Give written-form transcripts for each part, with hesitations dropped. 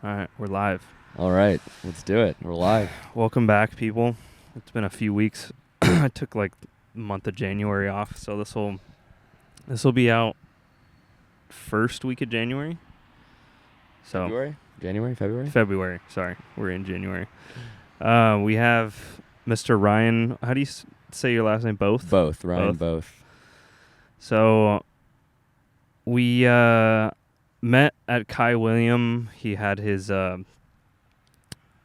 All right, we're live. All right, let's do it. We're live. Welcome back, people. It's been a few weeks. I took like the month of January off, so this will be out first week of January. So February. Sorry, we're in January. We have Mr. Ryan. How do you say your last name? Both. Ryan. Both. So we met at Kai William. He had his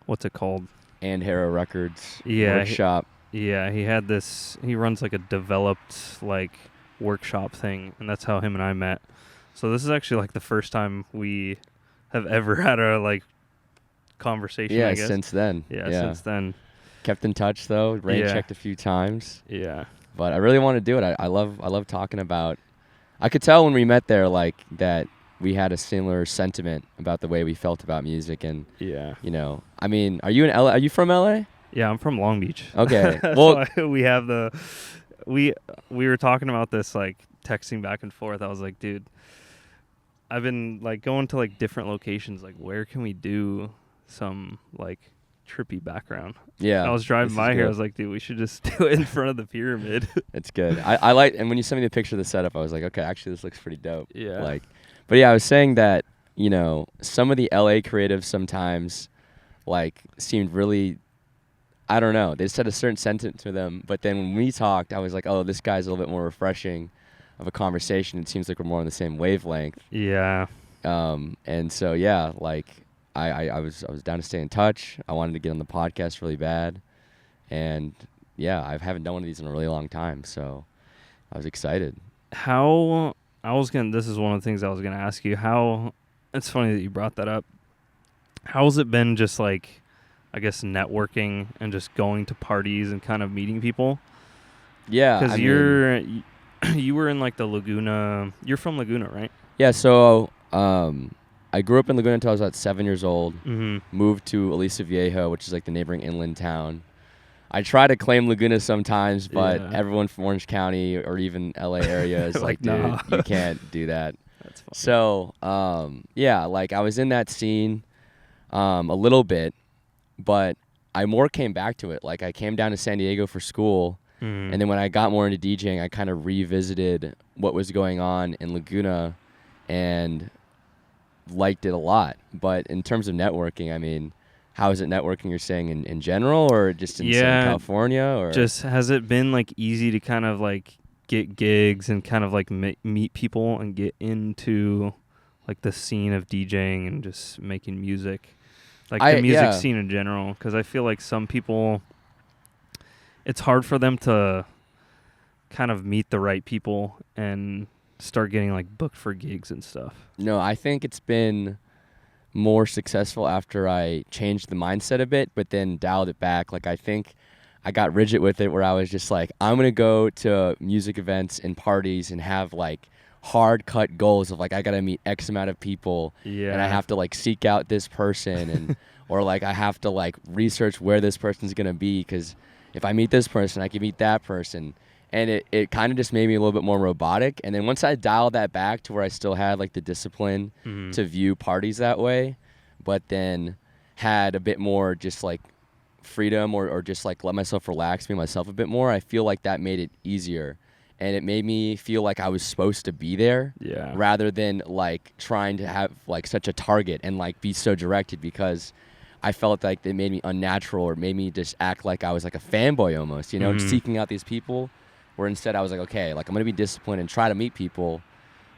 what's it called? And Harrow Records Yeah, workshop. He had this. He runs like a developed like workshop thing, and that's how him and I met. So this is actually like the first time we have ever had a like conversation. Yeah, I guess. since then. Yeah, since then. Kept in touch though. Rain checked a few times. Yeah. But I really want to do it. I love talking about. I could tell when we met there like that we had a similar sentiment about the way we felt about music, and you know, I mean, are you in LA? Are you from LA? Yeah, I'm from Long Beach. Okay. Well, we have we were talking about this like texting back and forth. I was like, dude, I've been like going to like different locations. Like, where can we do some like trippy background? Yeah. I was driving by here. I was like, dude, we should just do it in front of the pyramid. It's good. I like, and when you sent me the picture of the setup, I was like, okay, actually, this looks pretty dope. Yeah. Like, but yeah, I was saying that, you know, some of the LA creatives sometimes like seemed really, I don't know, they just had a certain sentiment to them. But then when we talked, I was like, oh, this guy's a little bit more refreshing of a conversation. It seems like we're more on the same wavelength. Yeah. And so, yeah, like I was down to stay in touch. I wanted to get on the podcast really bad. And yeah, I haven't done one of these in a really long time. So I was excited. This is one of the things I was going to ask you. It's funny that you brought that up. How has it been just like, I guess, networking and just going to parties and kind of meeting people? Yeah. Because you were in like the Laguna. You're from Laguna, right? Yeah. So I grew up in Laguna until I was about 7 years old. Mm-hmm. Moved to Aliso Viejo, which is like the neighboring inland town. I try to claim Laguna sometimes, but everyone from Orange County or even LA area is like, dude, nah. You can't do that. That's funny. So, yeah, like I was in that scene a little bit, but I more came back to it. Like I came down to San Diego for school, and then when I got more into DJing, I kind of revisited what was going on in Laguna and liked it a lot. But in terms of networking, I mean, how is it networking, you're saying, in general, or just in Southern California? Or just has it been like easy to kind of like get gigs and kind of like meet people and get into like the scene of DJing and just making music, like the music scene in general? Because I feel like some people, it's hard for them to kind of meet the right people and start getting like booked for gigs and stuff. No, I think it's been more successful after I changed the mindset a bit, but then dialed it back. Like I think I got rigid with it where I was just like, I'm going to go to music events and parties and have like hard cut goals of like, I got to meet X amount of people and I have to like seek out this person and, or like I have to like research where this person's going to be. 'Cause if I meet this person, I can meet that person. And it kind of just made me a little bit more robotic. And then once I dialed that back to where I still had like the discipline to view parties that way, but then had a bit more just like freedom or just like let myself relax, be myself a bit more, I feel like that made it easier. And it made me feel like I was supposed to be there rather than like trying to have like such a target and like be so directed, because I felt like it made me unnatural or made me just act like I was like a fanboy almost, you know, seeking out these people. Where instead I was like, okay, like I'm going to be disciplined and try to meet people,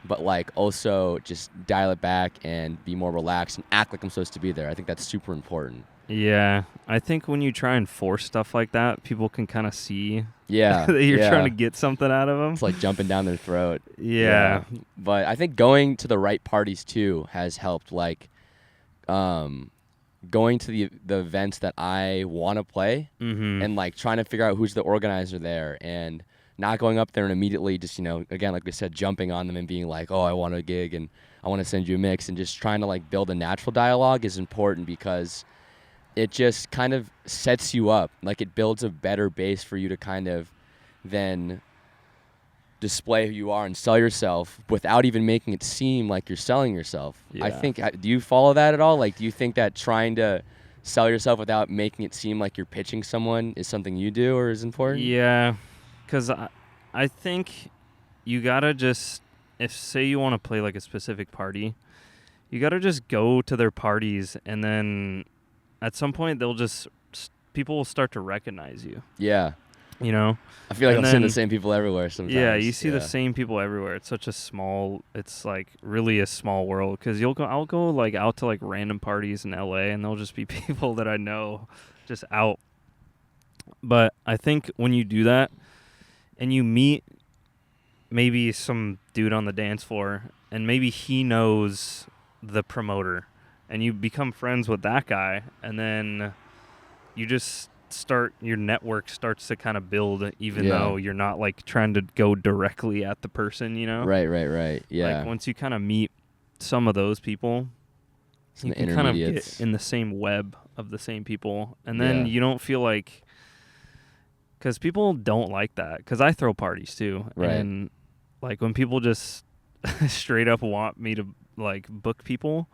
but like also just dial it back and be more relaxed and act like I'm supposed to be there. I think that's super important. Yeah. I think when you try and force stuff like that, people can kind of see that you're trying to get something out of them. It's like jumping down their throat. Yeah. But I think going to the right parties too has helped, like going to the events that I want to play and like trying to figure out who's the organizer there and not going up there and immediately just, you know, again, like we said, jumping on them and being like, oh, I want a gig and I want to send you a mix, and just trying to like build a natural dialogue is important, because it just kind of sets you up. Like it builds a better base for you to kind of then display who you are and sell yourself without even making it seem like you're selling yourself. Yeah. I think, do you follow that at all? Like, do you think that trying to sell yourself without making it seem like you're pitching someone is something you do or is important? Yeah, because I think you gotta just, if say you want to play like a specific party, you gotta just go to their parties, and then at some point they'll just people will start to recognize you. Yeah. You know, I feel like And I'm seeing the then- same people everywhere sometimes. yeah, you see the same people everywhere. It's such a small, it's like really a small world. Because I'll go like out to like random parties in LA, and they'll just be people that I know, just out. But I think when you do that, and you meet maybe some dude on the dance floor, and maybe he knows the promoter, and you become friends with that guy, and then you just your network starts to kind of build, even Yeah. though you're not like trying to go directly at the person, you know? Right. Yeah. Like once you kind of meet some of those people, Some you can kind of get intermediates. in the same web of the same people, and then Yeah. you don't feel like, because people don't like that, because I throw parties too, Right. and like when people just straight up want me to like book people,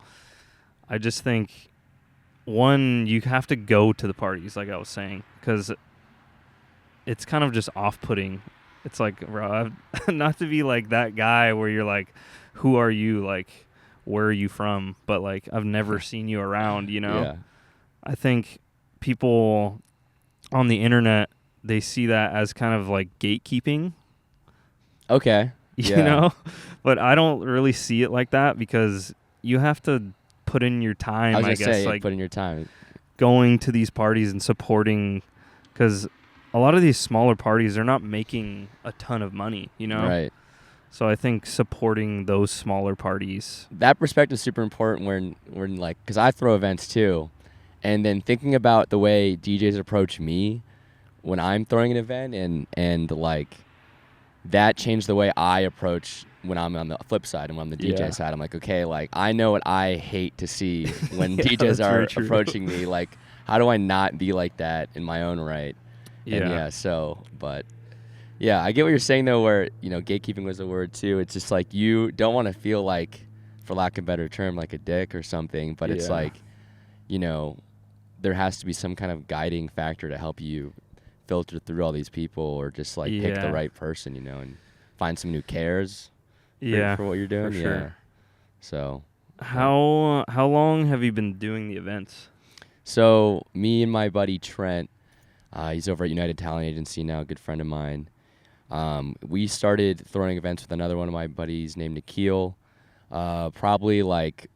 I just think, one, you have to go to the parties, like I was saying, because it's kind of just off-putting. It's like, bro, not to be like that guy where you're like, who are you? Like, where are you from? But like, I've never seen you around, you know? Yeah. I think people on the internet, they see that as kind of like gatekeeping, Okay. you Yeah. know? But I don't really see it like that, because you have to put in your time, I was I gonna guess, say, like put in your time. going to these parties and supporting, because a lot of these smaller parties, they're not making a ton of money, you know? Right. So I think supporting those smaller parties. That perspective is super important when like, because I throw events too, and then thinking about the way DJs approach me when I'm throwing an event, and like that changed the way I approach when I'm on the flip side and when I'm the DJ Yeah. side. I'm like, okay, like I know what I hate to see when Yeah, DJs that's are very true. approaching me. Like, how do I not be like that in my own right? Yeah. And but yeah, I get what you're saying though, where, gatekeeping was a word too. It's just like you don't want to feel like, for lack of a better term, like a dick or something, but it's Yeah. like, there has to be some kind of guiding factor to help you filter through all these people, or just like pick the Yeah. right person, and find someone who cares Yeah. for what you're doing. for Yeah. sure. So How long have you been doing the events? So me and my buddy Trent, he's over at United Talent Agency now, a good friend of mine. We started throwing events with another one of my buddies named Nikhil, probably like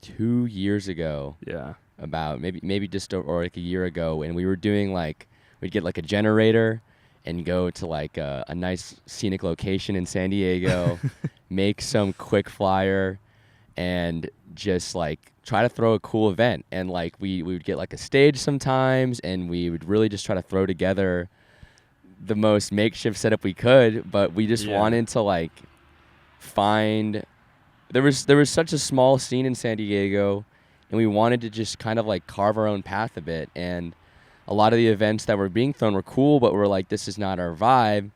2 years ago, Yeah. about maybe just or like a year ago, and we were doing like, we'd get like a generator and go to like a nice scenic location in San Diego, make some quick flyer, and just like try to throw a cool event. And like we would get like a stage sometimes, and we would really just try to throw together the most makeshift setup we could, but we just Yeah. wanted to like find, there was such a small scene in San Diego, and we wanted to just kind of like carve our own path a bit. And a lot of the events that were being thrown were cool, but we're like, this is not our vibe,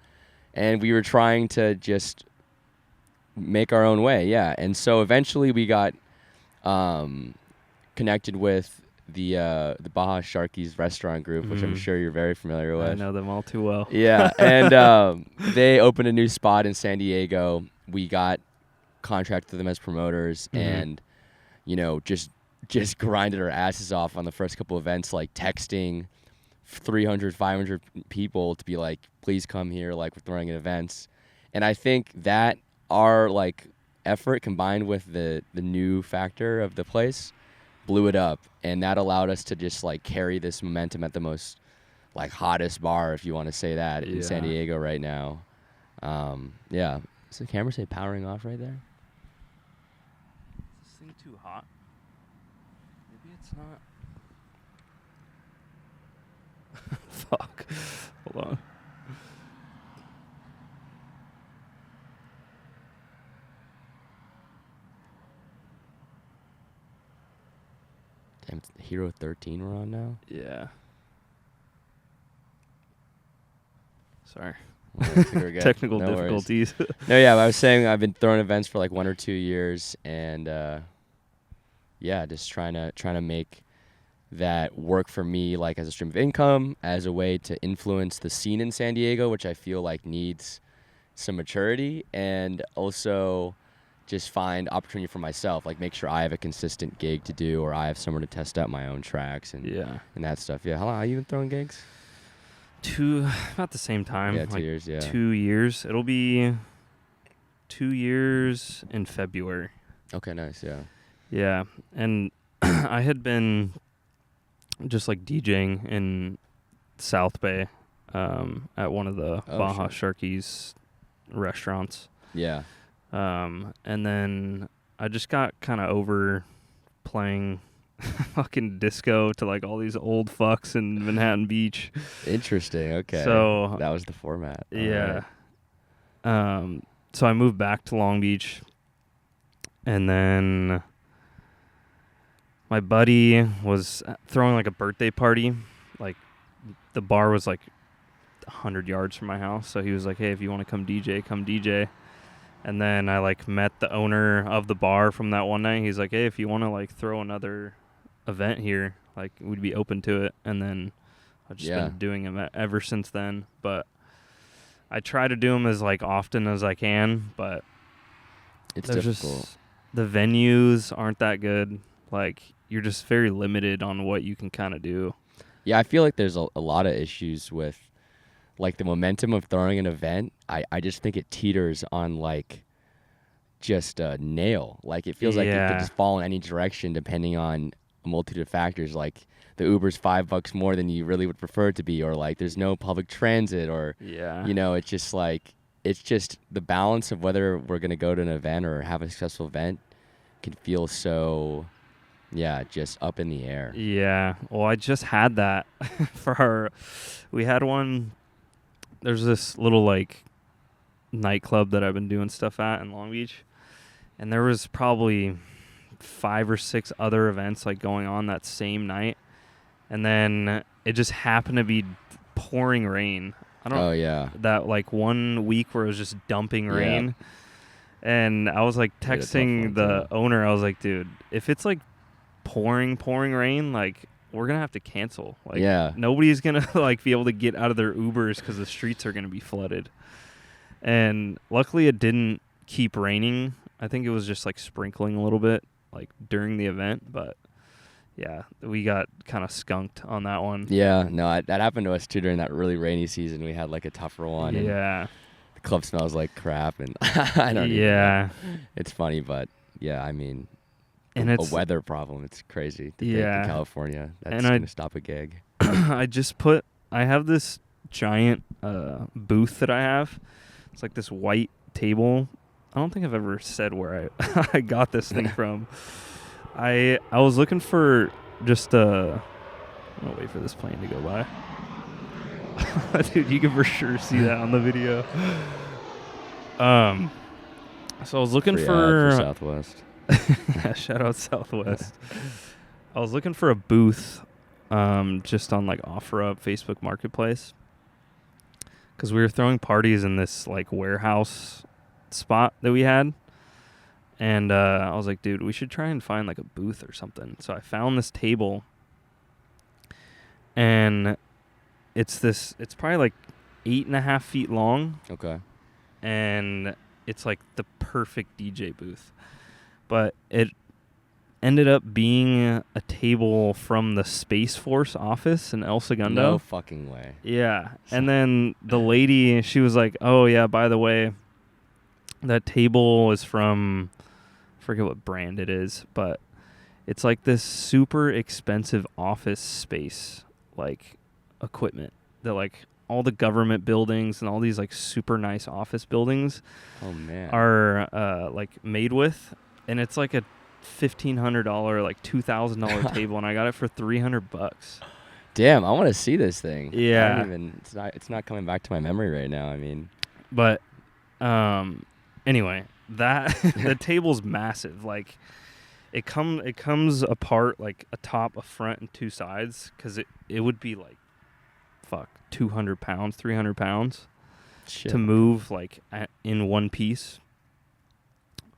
and we were trying to just make our own way. Yeah. And so eventually we got connected with the Baja Sharkies restaurant group, which I'm Mhm. sure you're very familiar with. I know them all too well. Yeah, and they opened a new spot in San Diego. We got contracted with them as promoters, Mhm. and just grinded our asses off on the first couple events, like texting 300, 500 people to be like, please come here, like we're throwing events. And I think that our like effort combined with the new factor of the place blew it up, and that allowed us to just like carry this momentum at the most like hottest bar, if you want to say that, in San Yeah. Diego right now. Yeah. Does the camera say powering off right there? Is this thing too hot? Maybe it's not. Fuck. Hold on. Damn, it's Hero 13 we're on now. Yeah. Sorry. Well, I think we're good. Technical No worries. difficulties. No, yeah, I was saying I've been throwing events for like 1 or 2 years, and yeah, just trying to make that work for me, like as a stream of income, as a way to influence the scene in San Diego, which I feel like needs some maturity, and also just find opportunity for myself, like make sure I have a consistent gig to do, or I have somewhere to test out my own tracks and that stuff. Yeah, how long have you been throwing gigs? About the same time. Yeah, 2 years. Yeah, 2 years. It'll be 2 years in February. Okay, nice. Yeah. Yeah, and I had been just like DJing in South Bay at one of the Baja Sharkies restaurants. Yeah. And then I just got kind of over playing fucking disco to like all these old fucks in Manhattan Beach. Interesting. Okay. So that was the format. Yeah. Right. So I moved back to Long Beach, and then my buddy was throwing like a birthday party. Like the bar was like 100 yards from my house, so he was like, "Hey, if you want to come DJ." And then I like met the owner of the bar from that one night. He's like, "Hey, if you want to like throw another event here, like we'd be open to it." And then I've just been doing them ever since then. But I try to do them as like often as I can, but it's difficult. Just, the venues aren't that good. Like you're just very limited on what you can kind of do. Yeah, I feel like there's a lot of issues with like the momentum of throwing an event. I just think it teeters on like just a nail. Like it feels like it could just fall in any direction depending on a multitude of factors. Like the Uber's $5 more than you really would prefer it to be, or like there's no public transit, or you know, it's just like the balance of whether we're gonna go to an event or have a successful event can feel so just up in the air. Yeah. Well, I just had that we had one. There's this little like nightclub that I've been doing stuff at in Long Beach, and there was probably 5 or 6 other events like going on that same night, and then it just happened to be pouring rain. That like 1 week where it was just dumping rain, and I was like texting the owner. I was like, dude, if it's like pouring rain, like we're gonna have to cancel. Like nobody's gonna like be able to get out of their Ubers because the streets are gonna be flooded. And luckily it didn't keep raining. I think it was just like sprinkling a little bit like during the event, but yeah, we got kind of skunked on that one. Yeah, no, that happened to us too during that really rainy season. We had like a tougher one. Yeah. And the club smells like crap, and I don't even know. It's funny, but yeah, I mean, and it's a weather problem. It's crazy to think in California that's going to stop a gig. I have this giant booth that I have. It's like this white table. I don't think I've ever said where I got this thing from. I was looking for just I'm gonna wait for this plane to go by. Dude, you can for sure see that on the video. So I was looking for Southwest. Yeah, shout out Southwest. I was looking for a booth just on like OfferUp Facebook Marketplace, because we were throwing parties in this like warehouse spot that we had, and I was like, dude, we should try and find like a booth or something. So I found this table, and it's probably like 8.5 feet long. Okay. And it's like the perfect DJ booth. But it ended up being a table from the Space Force office in El Segundo. No fucking way. Yeah. And then the lady, she was like, "Oh, yeah, by the way, that table is from," I forget what brand it is, but it's like this super expensive office space, like equipment that like all the government buildings and all these like super nice office buildings are like made with. And it's like a $1,500, like $2,000 table, and I got it for $300. Damn, I want to see this thing. Yeah, it's not coming back to my memory right now. I mean, but anyway, that the table's massive. Like it comes apart like a top, a front, and 2 sides, because it would be like 200 pounds, 300 pounds. Shit. to move like in one piece.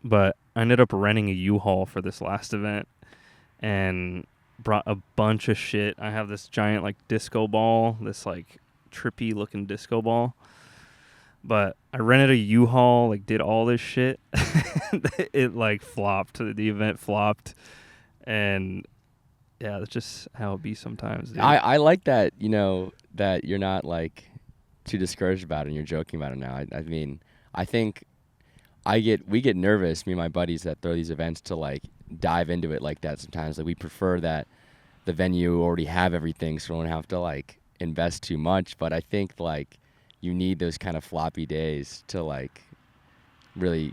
But I ended up renting a U-Haul for this last event and brought a bunch of shit. I have this giant like disco ball, this like trippy looking disco ball. But I rented a U-Haul, like did all this shit. It like flopped. The event flopped. And yeah, that's just how it be sometimes. Dude. I like that, that you're not like too discouraged about it and you're joking about it now. I mean, I think we get nervous, me and my buddies that throw these events, to like dive into it like that sometimes. Like we prefer that the venue already have everything so we don't have to like invest too much. But I think like you need those kind of floppy days to like really,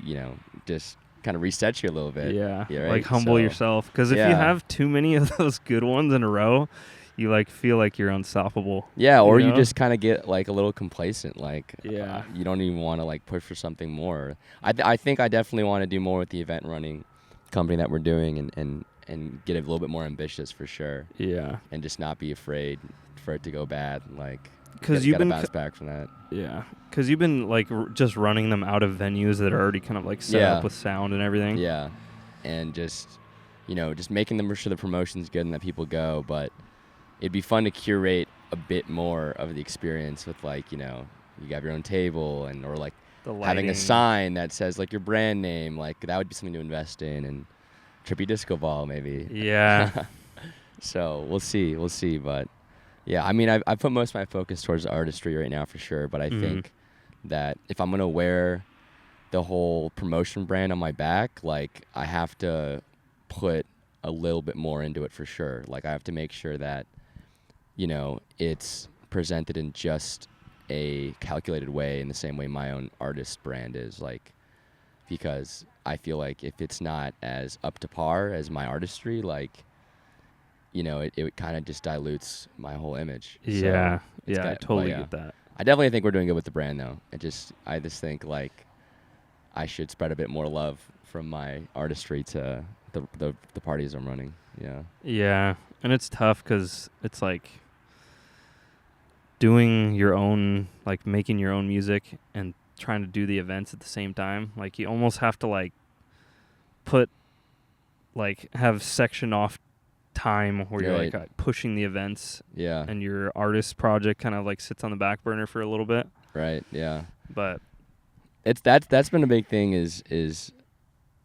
just kind of reset you a little bit. Yeah, right? like humble yourself. Because if you have too many of those good ones in a row, you like feel like you're unstoppable. Yeah, or you just kind of get like a little complacent. Like, yeah, you don't even want to like push for something more. I think I definitely want to do more with the event running company that we're doing and get a little bit more ambitious for sure. Yeah, and just not be afraid for it to go bad. Like, because you've been bounce back from that. Yeah, because you've been like just running them out of venues that are already kind of like set up with sound and everything. Yeah, and just just making them sure the promotion's good and that people go. But it'd be fun to curate a bit more of the experience with like you have your own table or like having a sign that says like your brand name. Like that would be something to invest in, and trippy disco ball maybe. Yeah. So we'll see, but. Yeah, I mean, I put most of my focus towards artistry right now for sure, but I think that if I'm going to wear the whole promotion brand on my back, like, I have to put a little bit more into it for sure. Like, I have to make sure that, it's presented in just a calculated way in the same way my own artist brand is, like, because I feel like if it's not as up to par as my artistry, like, it kind of just dilutes my whole image. Yeah, so I totally get that. I definitely think we're doing good with the brand, though. I just think, like, I should spread a bit more love from my artistry to the parties I'm running. Yeah. Yeah, and it's tough because it's, like, doing your own, like, making your own music and trying to do the events at the same time. Like, you almost have to, like, have section off time where you're like pushing the events, and your artist project kind of like sits on the back burner for a little bit, right? Yeah, but that's been a big thing is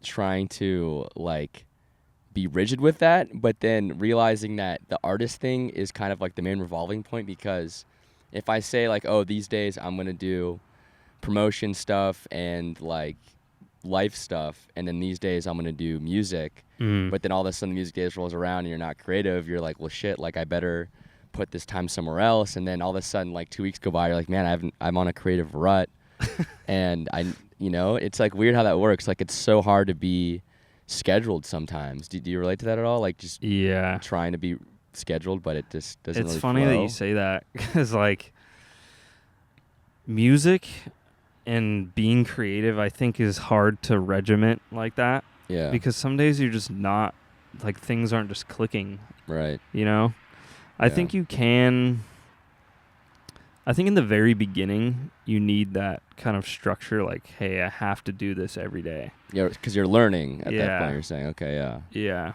trying to like be rigid with that, but then realizing that the artist thing is kind of like the main revolving point, because if I say like, oh, these days I'm gonna do promotion stuff and like life stuff, and then these days I'm gonna do music, but then all of a sudden the music days rolls around and you're not creative, you're like, well shit, like I better put this time somewhere else, and then all of a sudden like 2 weeks go by, you're like, man, I'm on a creative rut. And it's like weird how that works. Like it's so hard to be scheduled sometimes. Do you relate to that at all? Like just trying to be scheduled, but it just doesn't really funny flow. that you say that, because like music and being creative, I think, is hard to regiment like that. Yeah. Because some days you're just not, like, things aren't just clicking. Right. I think you can. I think in the very beginning, you need that kind of structure, like, hey, I have to do this every day. Yeah, because you're learning at that point. You're saying, okay, yeah. Yeah.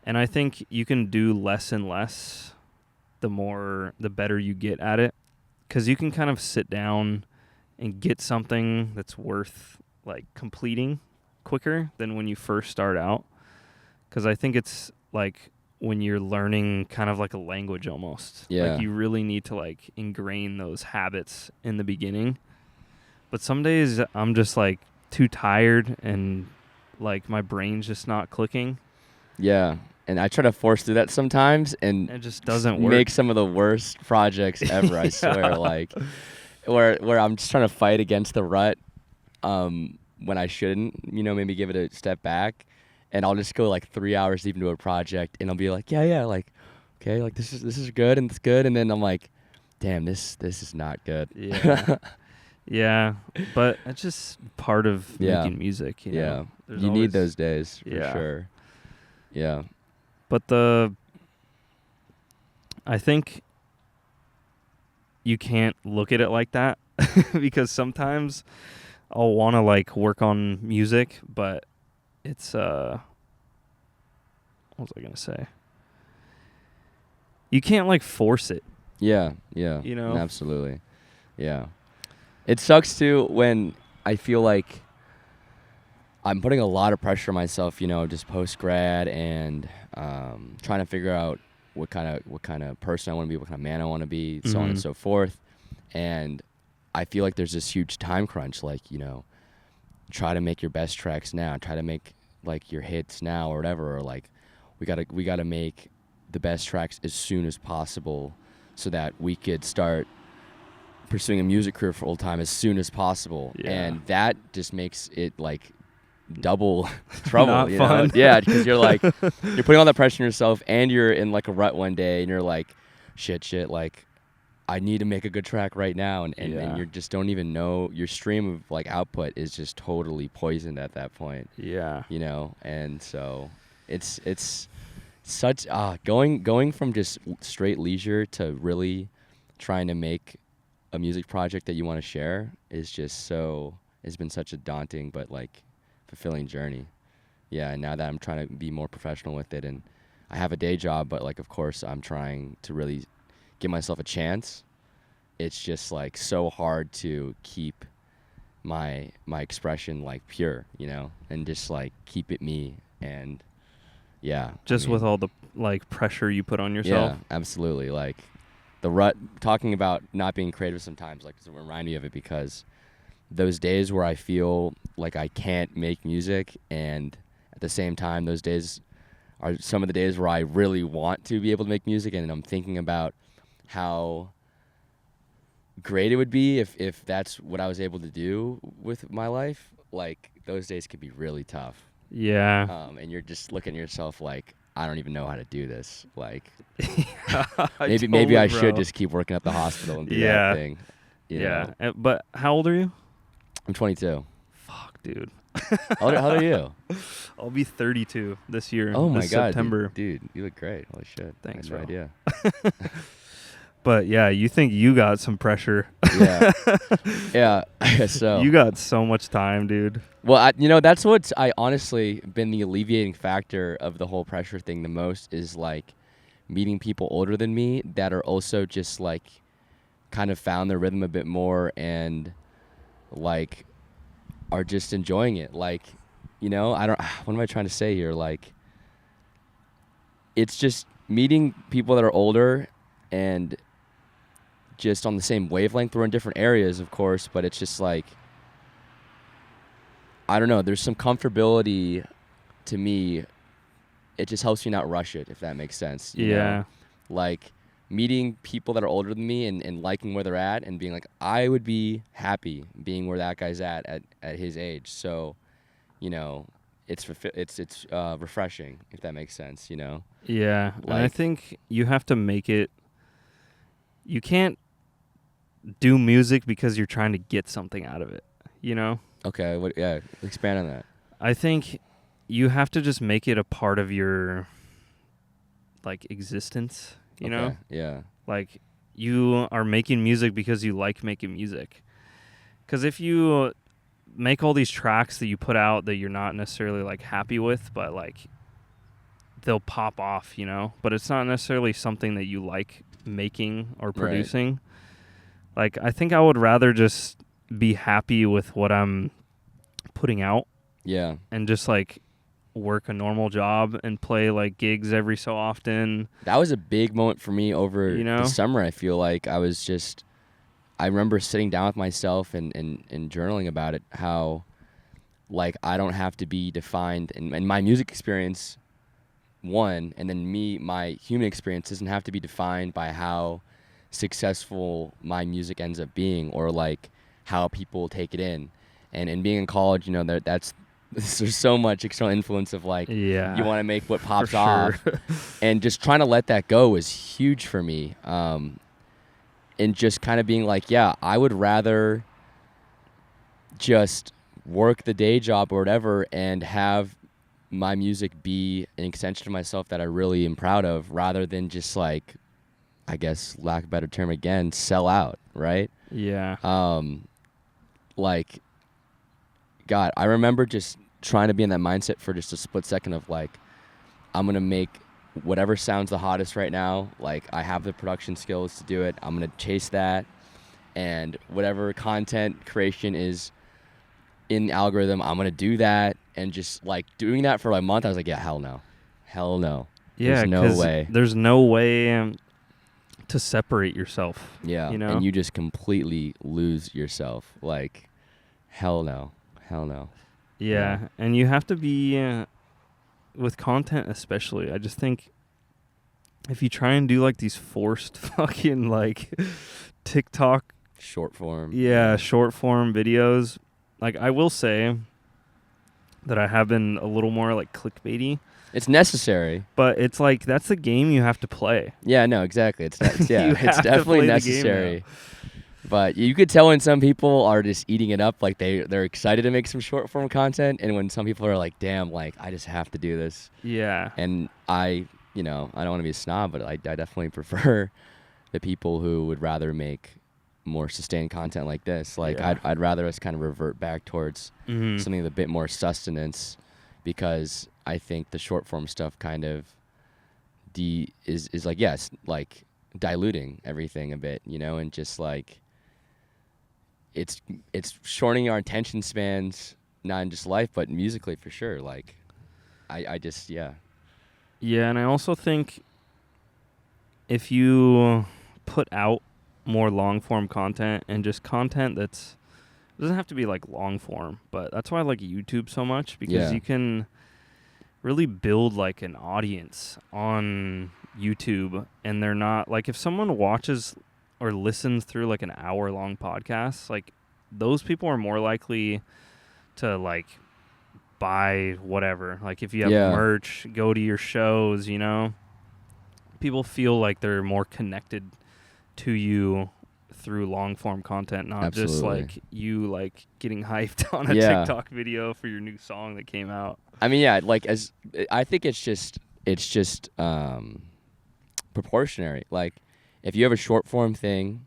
And I think you can do less and less the better you get at it. Because you can kind of sit down and get something that's worth like completing quicker than when you first start out. Because I think it's like when you're learning kind of like a language almost. Yeah. Like you really need to like ingrain those habits in the beginning. But some days I'm just like too tired and like my brain's just not clicking. Yeah. And I try to force through that sometimes, and it just doesn't work. Make some of the worst projects ever, I swear. Like where I'm just trying to fight against the rut when I shouldn't, maybe give it a step back, and I'll just go like 3 hours deep into a project, and I'll be like, like, okay, like this is good and it's good, and then I'm like, damn, this is not good. Yeah. Yeah, but it's just part of making music, you know? You need those days for sure. Yeah. But I think you can't look at it like that because sometimes I'll want to like work on music, but it's what was I gonna say? You can't like force it. Yeah. You know? Absolutely. Yeah. It sucks too when I feel like I'm putting a lot of pressure on myself, just post grad and trying to figure out what kind of person I want to be, what kind of man I want to be, so on and so forth. And I feel like there's this huge time crunch, like, try to make your best tracks now, try to make like your hits now or whatever, or like we gotta make the best tracks as soon as possible so that we could start pursuing a music career full time as soon as possible. Yeah. And that just makes it like double trouble. Not fun. Yeah, because you're like you're putting all that pressure on yourself and you're in like a rut one day and you're like shit like I need to make a good track right now, and you just don't even know, your stream of like output is just totally poisoned at that point. Yeah. And so it's such going from just straight leisure to really trying to make a music project that you want to share is just it's been such a daunting but like fulfilling journey. Yeah, and now that I'm trying to be more professional with it, and I have a day job, but like of course I'm trying to really give myself a chance. It's just like so hard to keep my expression like pure, and just like keep it me. And yeah, just with all the like pressure you put on yourself. Yeah, absolutely. Like the rut, talking about not being creative sometimes like to remind me of it, because those days where I feel like I can't make music, and at the same time those days are some of the days where I really want to be able to make music, and I'm thinking about how great it would be if that's what I was able to do with my life. Like those days can be really tough. Yeah. And you're just looking at yourself like, I don't even know how to do this. Like maybe I should just keep working at the hospital and do that thing. You know? But how old are you? I'm 22. Fuck, dude. How old are you? I'll be 32 this year. Oh my God, September. dude, you look great. Holy shit. Thanks, bro. idea. But yeah, you think you got some pressure. Yeah, I guess so. You got so much time, dude. Well, that's what's honestly been the alleviating factor of the whole pressure thing the most, is like meeting people older than me that are also just like kind of found their rhythm a bit more and like are just enjoying it. Like, what am I trying to say here? Like, it's just meeting people that are older and just on the same wavelength. We're in different areas, of course, but it's just like, I don't know, there's some comfortability to me. It just helps me not rush it, if that makes sense. You know? Like meeting people that are older than me and liking where they're at and being like, I would be happy being where that guy's at his age. So, it's refreshing, if that makes sense, Yeah. Like, and I think you have to make it, you can't do music because you're trying to get something out of it, Okay, expand on that. I think you have to just make it a part of your like existence, you know? Yeah. Like you are making music because you like making music. Because if you make all these tracks that you put out that you're not necessarily like happy with, but like they'll pop off, but it's not necessarily something that you like making or producing. Right. Like I think I would rather just be happy with what I'm putting out. Yeah. And just like work a normal job and play like gigs every so often. That was a big moment for me over the summer. I feel like I remember sitting down with myself and journaling about it, how like I don't have to be defined in my music experience, one, and then my human experience doesn't have to be defined by how successful my music ends up being or like how people take it in. And being in college, there's so much external influence of like you want to make what pops off, and just trying to let that go was huge for me. And just kind of being like, I would rather just work the day job or whatever and have my music be an extension of myself that I really am proud of, rather than just like, I guess, lack of a better term again, sell out, right? Yeah. Like, God, I remember just trying to be in that mindset for just a split second of like, I'm going to make whatever sounds the hottest right now. Like, I have the production skills to do it. I'm going to chase that. And whatever content creation is in the algorithm, I'm going to do that. And just like doing that for a month, I was like, yeah, hell no. Hell no. Yeah, There's no way. There's no way to separate yourself. Yeah, you know? and you just completely lose yourself. Like, hell no. Hell no. Yeah, and you have to be, with content especially, I just think if you try and do like these forced fucking like TikTok. Short form. Yeah, short form videos. Like, I will say that I have been a little more like clickbaity. It's necessary. But it's like, that's the game you have to play. Yeah, no, exactly. It's it's definitely necessary. But you could tell when some people are just eating it up, like they're excited to make some short form content, and when some people are like, damn, like I just have to do this. Yeah. And I don't want to be a snob, but I definitely prefer the people who would rather make more sustained content like this. Like, yeah. I'd rather us kind of revert back towards something with a bit more sustenance, because I think the short form stuff kind of is like, yes, like diluting everything a bit, and just like it's shortening our attention spans, not in just life, but musically for sure. Like, I just, yeah. Yeah, and I also think if you put out more long form content and just content that's, it doesn't have to be like long form, but that's why I like YouTube so much, because you can really build like an audience on YouTube, and they're not like, if someone watches or listens through like an hour long podcast, like those people are more likely to like buy whatever. Like, if you have merch, go to your shows, people feel like they're more connected to you through long form content, not just like you like getting hyped on a TikTok video for your new song that came out. I mean, yeah, like, as I think it's just proportionary. Like, if you have a short form thing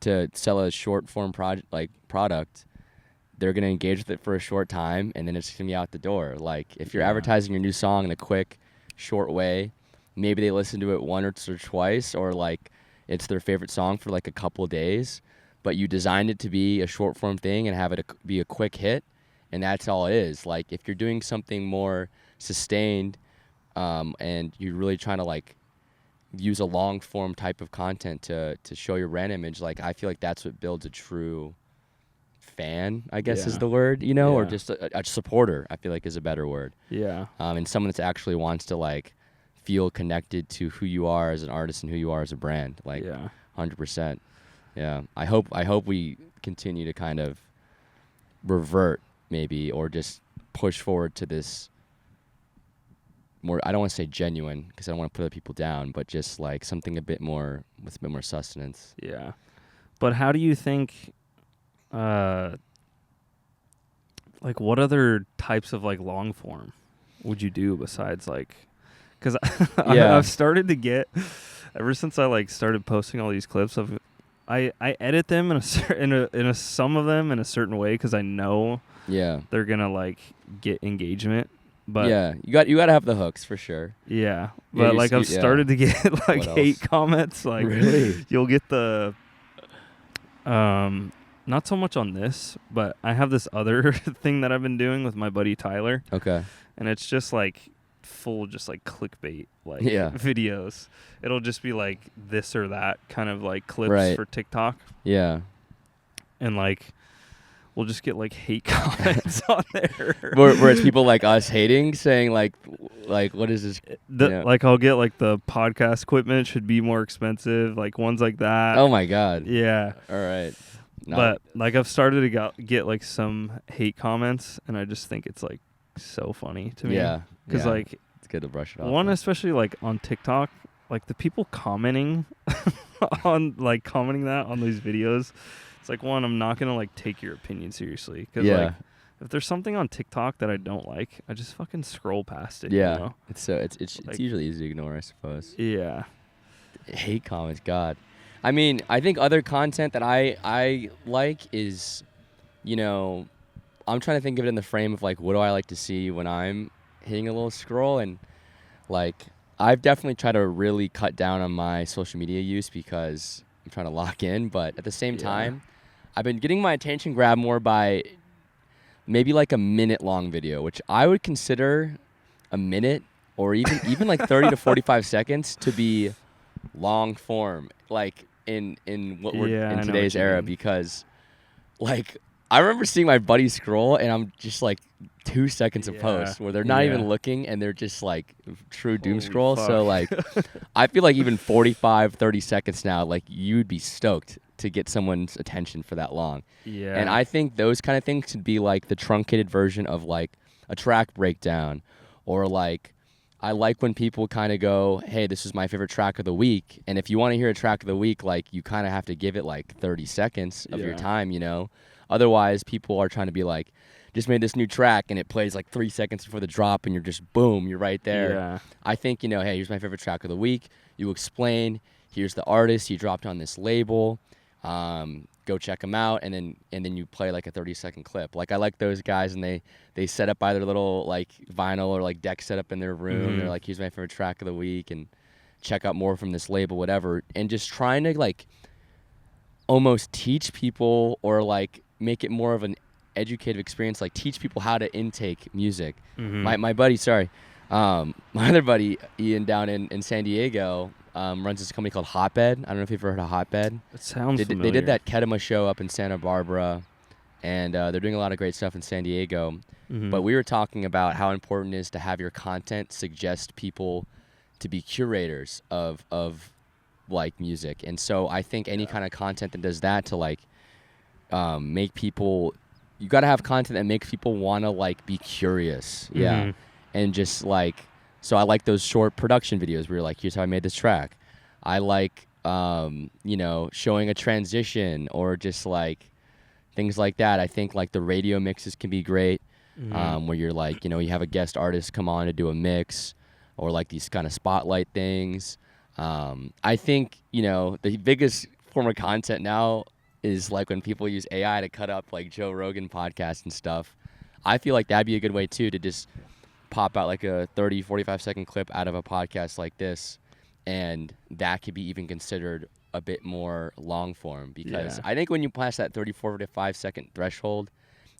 to sell a short form product, they're gonna engage with it for a short time, and then it's gonna be out the door. Like, if you're advertising your new song in a quick, short way, maybe they listen to it once or twice, or like it's their favorite song for like a couple of days, but you designed it to be a short form thing and have it be a quick hit, and that's all it is. Like, if you're doing something more sustained, and you're really trying to like use a long form type of content to show your brand image, like I feel like that's what builds a true fan, I guess is the word, or just a supporter, I feel like is a better word. Yeah. And someone that actually wants to like feel connected to who you are as an artist and who you are as a brand. Like, 100%. Yeah. I hope we continue to kind of revert maybe, or just push forward to this more, I don't want to say genuine, because I don't want to put other people down, but just like something a bit more, with a bit more sustenance. Yeah. But how do you think, like, what other types of like long form would you do besides like, because I've started to get, ever since I like started posting all these clips of, I edit them in some of them in a certain way, because I know they're gonna like get engagement. But you got to have the hooks for sure. Yeah, but like I've started to get like hate comments. Like, really, you'll get the not so much on this, but I have this other thing that I've been doing with my buddy Tyler. Okay, and it's just like full, just like clickbait, like videos. It'll just be like this or that kind of like clips for TikTok. Yeah, and like we'll just get like hate comments on there. Where it's people like us hating, saying like what is this? Like, I'll get like the podcast equipment should be more expensive, like ones like that. Oh my God. Yeah. All right. But like I've started to get like some hate comments, and I just think it's like so funny to me. Yeah. Because like it's good to brush it off. One, especially like on TikTok, like the people commenting commenting that on these videos. It's like, one, I'm not going to like take your opinion seriously. Because like, if there's something on TikTok that I don't like, I just fucking scroll past it. Yeah. It's usually easy to ignore, I suppose. Yeah. Hate comments, God. I mean, I think other content that I like is, you know, I'm trying to think of it in the frame of like, what do I like to see when I'm hitting a little scroll? And like, I've definitely tried to really cut down on my social media use because I'm trying to lock in. But at the same time, I've been getting my attention grabbed more by maybe like a minute long video, which I would consider a minute or even like 30 to 45 seconds to be long form, like in what we're in today's era, because like I remember seeing my buddy scroll and I'm just like 2 seconds of post where they're not even looking and they're just like true doom scroll. So like I feel like even 45, 30 seconds now, like you'd be stoked to get someone's attention for that long. Yeah. And I think those kind of things should be like the truncated version of like a track breakdown, or like I like when people kind of go, hey, this is my favorite track of the week. And if you want to hear a track of the week, like you kind of have to give it like 30 seconds of your time, you know? Otherwise, people are trying to be like, just made this new track and it plays like 3 seconds before the drop and you're just, boom, you're right there. Yeah. I think, you know, hey, here's my favorite track of the week. You explain, here's the artist, he dropped on this label. Go check them out, and then you play like a 30-second clip. Like I like those guys, and they set up either little like vinyl or like deck setup in their room. Mm-hmm. They're like, here's my favorite track of the week, and check out more from this label, whatever. And just trying to like almost teach people or like make it more of an educative experience, like teach people how to intake music. Mm-hmm. My buddy, my other buddy Ian down in San Diego. Runs this company called Hotbed. I don't know if you've ever heard of Hotbed. It sounds familiar. They did that Kedema show up in Santa Barbara, and they're doing a lot of great stuff in San Diego. Mm-hmm. But we were talking about how important it is to have your content suggest people to be curators of like music. And so I think any kind of content that does that to like make people, you got to have content that makes people want to like be curious. Mm-hmm. Yeah. And just like, so I like those short production videos where you're like, here's how I made this track. I like, you know, showing a transition or just like things like that. I think like the radio mixes can be great, where you're like, you know, you have a guest artist come on to do a mix, or like these kind of spotlight things. I think, you know, the biggest form of content now is like when people use AI to cut up like Joe Rogan podcasts and stuff. I feel like that'd be a good way too to just pop out like a 30, 45-second clip out of a podcast like this, and that could be even considered a bit more long form, because I think when you pass that 30, 45-second threshold,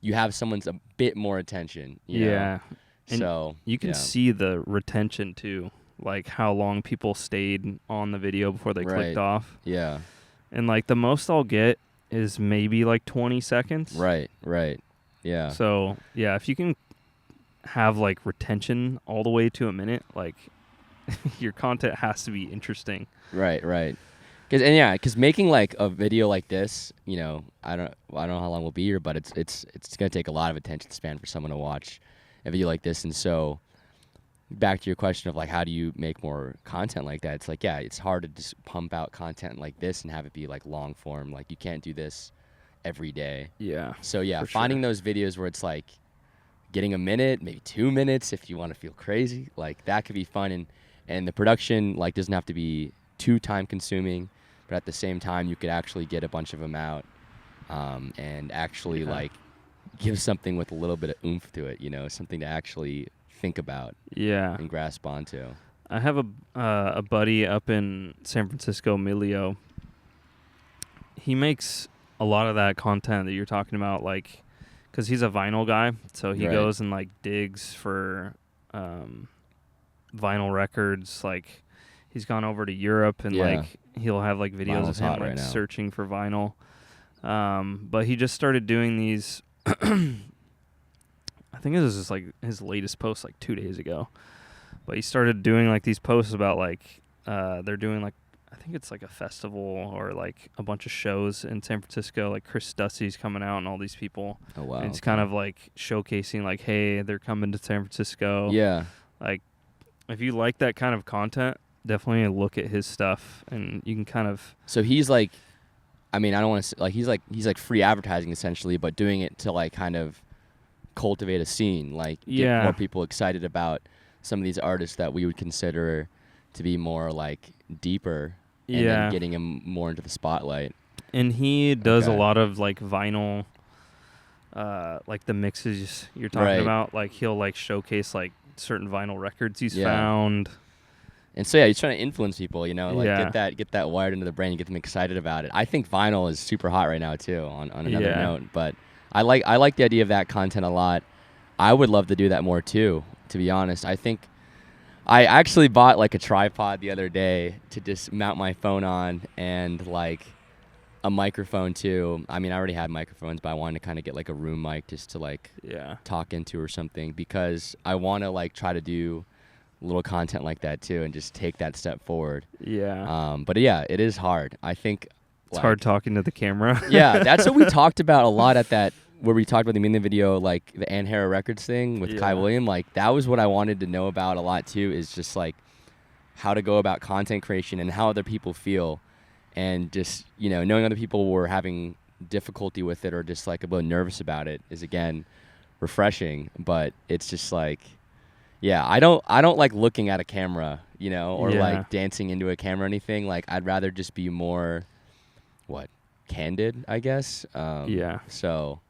you have someone's a bit more attention. You know? And so you can see the retention too, like how long people stayed on the video before they clicked off. Yeah. And like the most I'll get is maybe like 20 seconds. Right. Yeah. So yeah, if you can have like retention all the way to a minute, like your content has to be interesting. Right. Because making like a video like this, you know, I don't know how long we'll be here, but it's gonna take a lot of attention span for someone to watch a video like this. And so back to your question of like, how do you make more content like that? It's like, yeah, it's hard to just pump out content like this and have it be like long form. Like you can't do this every day. Yeah. So yeah, finding those videos where it's like getting a minute, maybe 2 minutes if you want to feel crazy, like that could be fun. And the production like doesn't have to be too time consuming, but at the same time you could actually get a bunch of them out and actually like give something with a little bit of oomph to it, you know, something to actually think about and grasp onto. I have a buddy up in San Francisco, Emilio. He makes a lot of that content that you're talking about, like, because he's a vinyl guy, so he goes and like digs for vinyl records. Like he's gone over to Europe and like he'll have like videos of him like searching for vinyl. But he just started doing these. I think this is just like his latest post like 2 days ago. But he started doing like these posts about like they're doing like, I think it's like a festival or like a bunch of shows in San Francisco. Like Chris Dusty's coming out and all these people. Oh wow! And it's kind of like showcasing like, hey, they're coming to San Francisco. Yeah. Like, if you like that kind of content, definitely look at his stuff, and you can kind of. So he's like, I mean, I don't want to like he's like free advertising essentially, but doing it to like kind of cultivate a scene, like get more people excited about some of these artists that we would consider to be more like deeper and then Yeah. getting him more into the spotlight. And he does a Okay. lot of like vinyl, like the mixes you're talking Right. about. Like he'll like showcase like certain vinyl records he's Yeah. found. And so yeah, he's trying to influence people, you know, like Yeah. get that wired into the brain, get them excited about it. I think vinyl is super hot right now too. On another Yeah. note, but I like the idea of that content a lot. I would love to do that more too. To be honest, I think I actually bought like a tripod the other day to just mount my phone on, and like a microphone too. I mean, I already had microphones, but I wanted to kind of get like a room mic just to like Yeah. talk into or something, because I want to like try to do little content like that too and just take that step forward. Yeah. But yeah, it is hard. I think It's hard talking to the camera. yeah, that's what we talked about a lot at that, where we talked about the music video, like the Ann Hara Records thing with Kai Yeah. William. Like that was what I wanted to know about a lot too, is just like how to go about content creation and how other people feel, and just, you know, knowing other people were having difficulty with it or just like a little nervous about it is again refreshing. But it's just like, yeah, I don't like looking at a camera, you know, or Yeah. like dancing into a camera or anything. Like I'd rather just be more candid, I guess. Yeah. So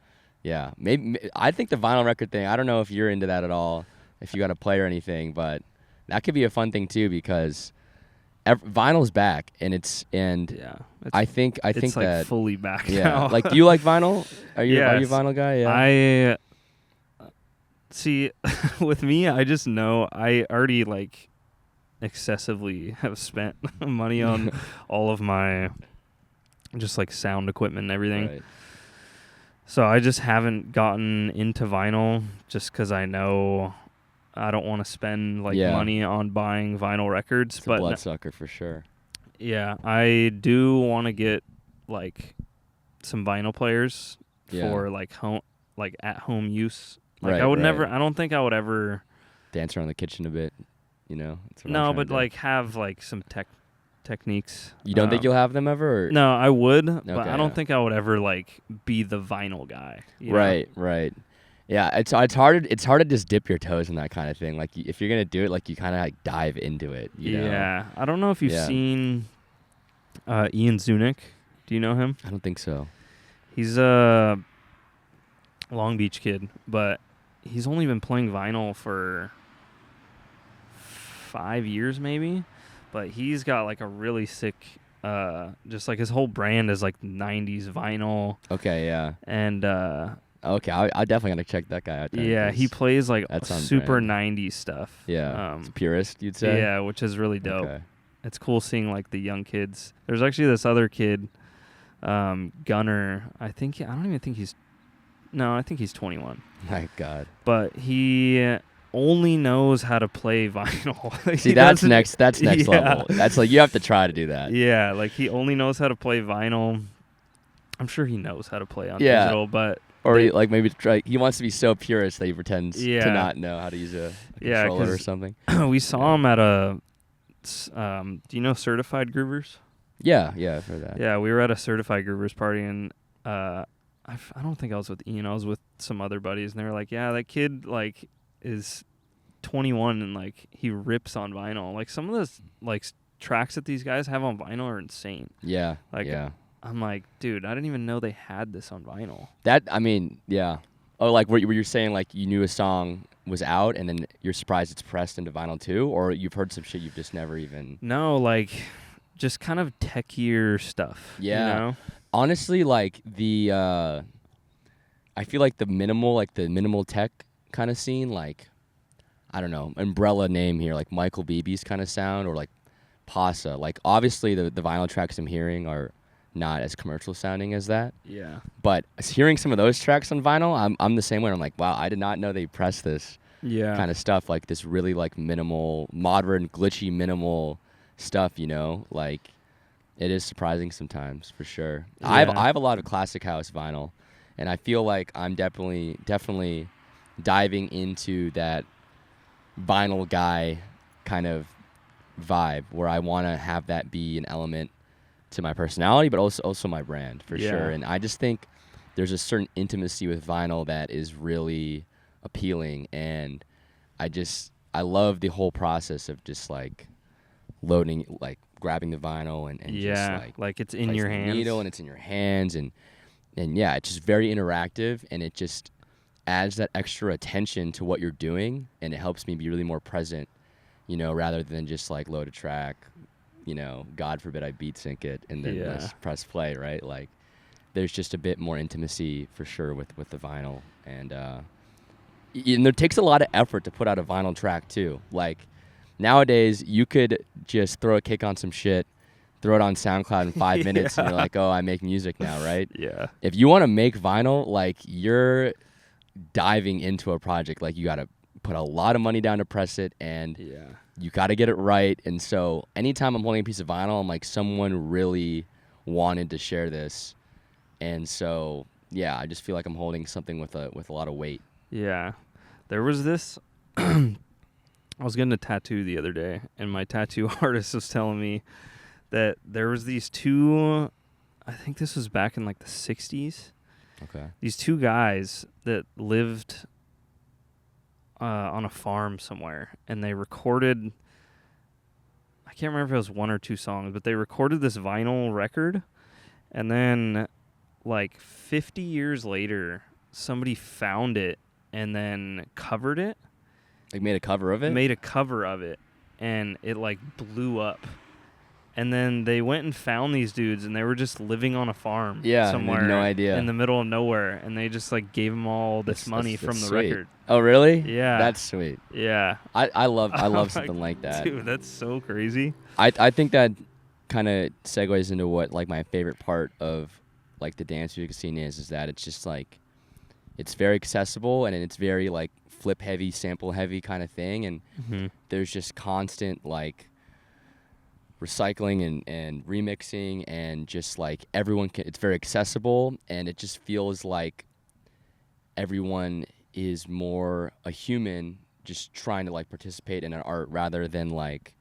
yeah, maybe I think the vinyl record thing, I don't know if you're into that at all, if you got a play or anything, but that could be a fun thing too, because vinyl's back, and Yeah. I think it's like that fully back yeah. now. Like, do you like vinyl? Are you a Yes. vinyl guy? Yeah. I see. With me, I just know I already like excessively have spent money on all of my just like sound equipment and everything. Right. So I just haven't gotten into vinyl just because I know I don't want to spend like Yeah. money on buying vinyl records. It's a But bloodsucker for sure. yeah, I do want to get like some vinyl players Yeah. for like at home use. Like Right, I would right. never. I don't think I would ever. Dance around the kitchen a bit, you know. That's what I'm No, trying but to do. like have like some techniques. You don't think you'll have them ever? Or? No, I would, but Okay, I don't yeah. think I would ever like be the vinyl guy. You know? Right, right. Yeah, it's hard. It's hard to just dip your toes in that kind of thing. Like if you're gonna do it, like you kind of like dive into it. You know? Yeah, I don't know if you've Yeah. seen Ian Zunick. Do you know him? I don't think so. He's a Long Beach kid, but he's only been playing vinyl for 5 years maybe. But he's got like a really sick, just like his whole brand is like 90s vinyl. Okay, yeah. And Okay, I definitely gotta check that guy out. Then, yeah, he 'cause plays like that's on super brand. 90s stuff. Yeah, it's purist, you'd say. Yeah, which is really dope. Okay. It's cool seeing like the young kids. There's actually this other kid, Gunner. I think I think he's 21. My God. But he only knows how to play vinyl. See, that's next yeah. level. That's like you have to try to do that. Yeah, like he only knows how to play vinyl. I'm sure he knows how to play on Yeah. digital, but Or he, like maybe try. He wants to be so purist that he pretends Yeah. to not know how to use a Yeah, controller or 'cause something. we saw him at a. Do you know Certified Groovers? Yeah, I've heard that. Yeah, we were at a Certified Groovers party, and I don't think I was with Ian. I was with some other buddies, and they were like, "Yeah, that kid like is 21 and like he rips on vinyl. Like some of the like tracks that these guys have on vinyl are insane." Yeah. Like yeah. I'm like, dude, I didn't even know they had this on vinyl. That, I mean, yeah. Oh, like were you saying like you knew a song was out and then you're surprised it's pressed into vinyl too, or you've heard some shit you've just never even? No, like just kind of techier stuff. Yeah. You know? Honestly, like the I feel like the minimal tech kind of scene, like I don't know, umbrella name here, like Michael Beebe's kind of sound, or like Pasa. Like obviously the vinyl tracks I'm hearing are not as commercial sounding as that. Yeah. But hearing some of those tracks on vinyl, I'm the same way. I'm like, wow, I did not know they pressed this Yeah. kind of stuff, like this really like minimal, modern, glitchy, minimal stuff. You know, like it is surprising sometimes for sure. Yeah. I have a lot of classic house vinyl, and I feel like I'm definitely diving into that vinyl guy kind of vibe where I want to have that be an element to my personality, but also my brand for Yeah. sure. And I just think there's a certain intimacy with vinyl that is really appealing, and I love the whole process of just like loading, like grabbing the vinyl and just like it's in placing your the hands. needle and it's in your hands and yeah, it's just very interactive and it just adds that extra attention to what you're doing and it helps me be really more present, you know, rather than just like load a track, you know, God forbid I beat sync it and then just press play, right? Like there's just a bit more intimacy for sure with the vinyl and it takes a lot of effort to put out a vinyl track too. Like nowadays you could just throw a kick on some shit, throw it on SoundCloud in 5 minutes and you're like, oh, I make music now, right? Yeah. If you want to make vinyl, like you're diving into a project, like you got to put a lot of money down to press it and you got to get it right. And so anytime I'm holding a piece of vinyl, I'm like, someone really wanted to share this. And so, yeah, I just feel like I'm holding something with a lot of weight. Yeah. There was this, I was getting a tattoo the other day and my tattoo artist was telling me that there was these two, I think this was back in like the 60s. Okay. These two guys that lived on a farm somewhere, and they recorded, I can't remember if it was 1 or 2 songs, but they recorded this vinyl record, and then like 50 years later, somebody found it and then covered it. Like made a cover of it? Made a cover of it, and it like blew up. And then they went and found these dudes, and they were just living on a farm somewhere no idea. in the middle of nowhere. And they just like gave them all this money from the sweet. record. Oh, really? Yeah. That's sweet. Yeah. I love something like that. Dude, that's so crazy. I think that kind of segues into what like my favorite part of like the dance music scene is that it's just like it's very accessible and it's very like flip heavy, sample heavy kind of thing. And there's just constant like recycling and remixing and just like everyone can, it's very accessible and it just feels like everyone is more a human just trying to like participate in an art rather than like,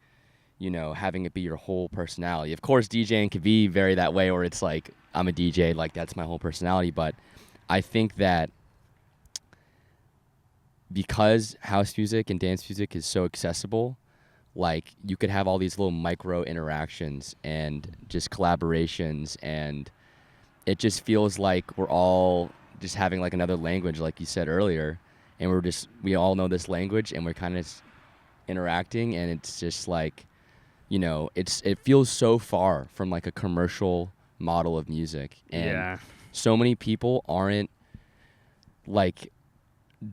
you know, having it be your whole personality. Of course, DJing can be very that way, or it's like I'm a DJ, like that's my whole personality. But I think that because house music and dance music is so accessible, like you could have all these little micro interactions and just collaborations, and it just feels like we're all just having like another language, like you said earlier, and we all know this language and we're kind of interacting, and it's just like, you know, it feels so far from like a commercial model of music, and so many people aren't like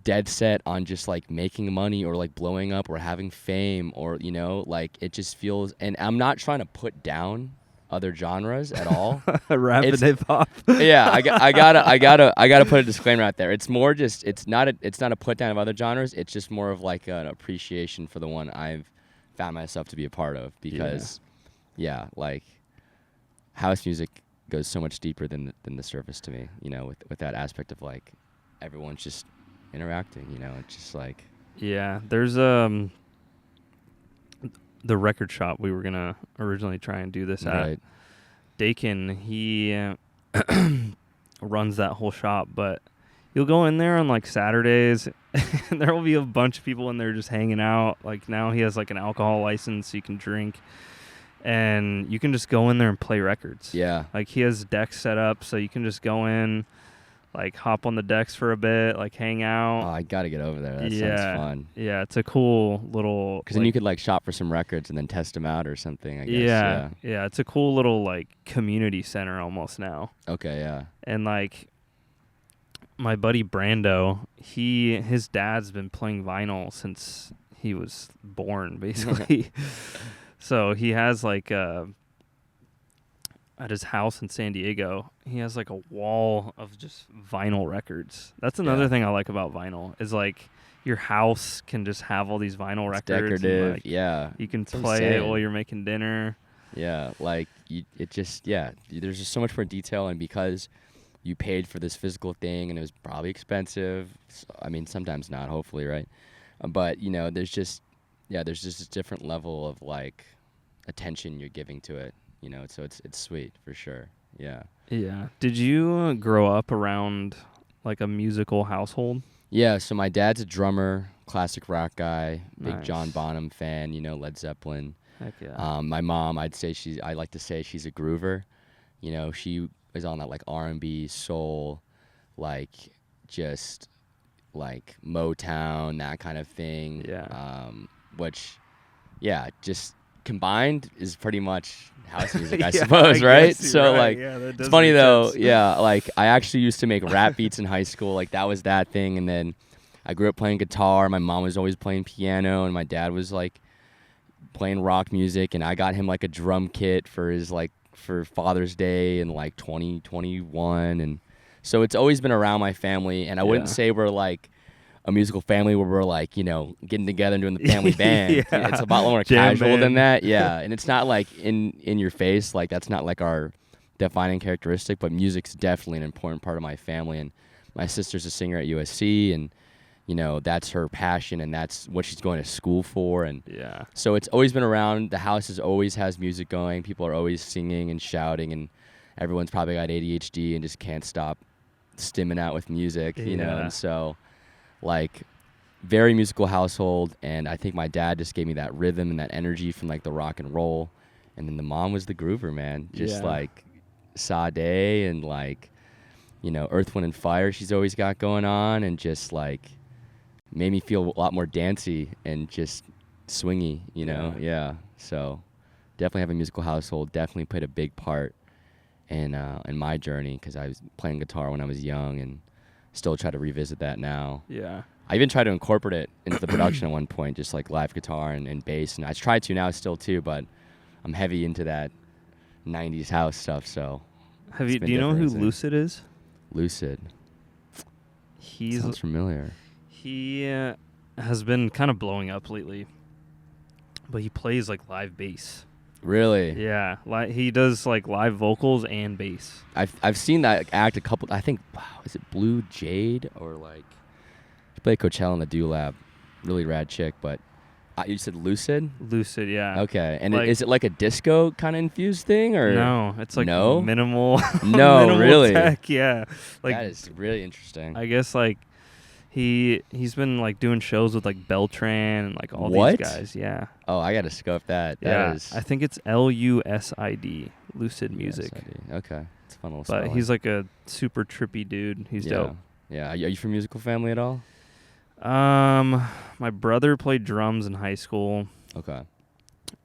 dead set on just like making money or like blowing up or having fame, or you know, like it just feels, and I'm not trying to put down other genres at all. Rap and hip hop. Yeah, I gotta put a disclaimer out there. It's more just it's not a put down of other genres. It's just more of like an appreciation for the one I've found myself to be a part of, because like house music goes so much deeper than the surface to me, you know, with that aspect of like everyone's just interacting, you know. It's just like there's the record shop we were gonna originally try and do this at. Dakin, he runs that whole shop, but you'll go in there on like Saturdays and there will be a bunch of people in there just hanging out. Like now he has like an alcohol license so you can drink, and you can just go in there and play records. Like he has decks set up so you can just go in, like hop on the decks for a bit, like hang out. Oh, I gotta get over there. That sounds fun. Yeah, it's a cool little. Because then you could like shop for some records and then test them out or something, I guess. Yeah, it's a cool little like community center almost now. Okay, yeah. And like my buddy Brando, his dad's been playing vinyl since he was born, basically. So he has like at his house in San Diego, he has like a wall of just vinyl records. That's another thing I like about vinyl, is like your house can just have all these vinyl records. Decorative, and like, you can play it while you're making dinner. Yeah, like there's just so much more detail, and because you paid for this physical thing and it was probably expensive. I mean, sometimes not, hopefully, right? But you know, there's just a different level of like attention you're giving to it. You know, so it's sweet for sure. Yeah. Yeah. Did you grow up around like a musical household? Yeah. So my dad's a drummer, classic rock guy, big John Bonham fan. You know, Led Zeppelin. Heck yeah. My mom, I like to say she's a groover. You know, she is on that like R&B, soul, like just like Motown, that kind of thing. Yeah. Which, yeah, just combined is pretty much house music, I Yeah, suppose, I right? guess you're So right. like, Yeah, that it's does funny make though. sense. Yeah, like I actually used to make rap beats in high school. Like that was that thing, and then I grew up playing guitar. My mom was always playing piano, and my dad was like playing rock music, and I got him like a drum kit for his for Father's Day in like 2021, and so it's always been around my family. And I wouldn't Yeah. say we're like a musical family where we're like, you know, getting together and doing the family band. Yeah. It's a lot more Jam casual than band. that. Yeah. And it's not like in your face. Like that's not like our defining characteristic, but music's definitely an important part of my family. And my sister's a singer at USC, and you know, that's her passion and that's what she's going to school for. And Yeah. so it's always been around. The house always has music going. People are always singing and shouting, and everyone's probably got ADHD and just can't stop stimming out with music, you know. Yeah. And so like very musical household, and I think my dad just gave me that rhythm and that energy from like the rock and roll, and then the mom was the groover, man. Just Yeah. like Sade and like, you know, Earth, Wind and Fire she's always got going on, and just like made me feel a lot more dancey and just swingy, you know. Yeah. So definitely have a musical household. Definitely played a big part in my journey, because I was playing guitar when I was young and still try to revisit that now. Yeah. I even tried to incorporate it into the production at one point, just like live guitar and bass. And I try to now still too, but I'm heavy into that 90s house stuff. So Do you know who different. Lucid is? Lucid. Sounds familiar. He has been kind of blowing up lately, but he plays like live bass. Really? Yeah, he does like live vocals and bass. I've seen that act a couple. I think, wow, is it Blue Jade or like? She played Coachella in the Do Lab. Really rad chick. But you said Lucid. Lucid, yeah. Okay, and Like- is it like a disco kind of infused thing or No, it's like No? minimal. No, minimal really? tech, yeah. Like that is really interesting. I guess like he's been like doing shows with like Beltran and like all What? these guys. Yeah. Oh, I gotta scope that. Yeah. That is. I think it's LUSID, Lucid Music. Yes, I do. Okay, it's a fun little. But spelling. he's like a super trippy dude. He's dope. Yeah. Are you from a musical family at all? My brother played drums in high school. Okay.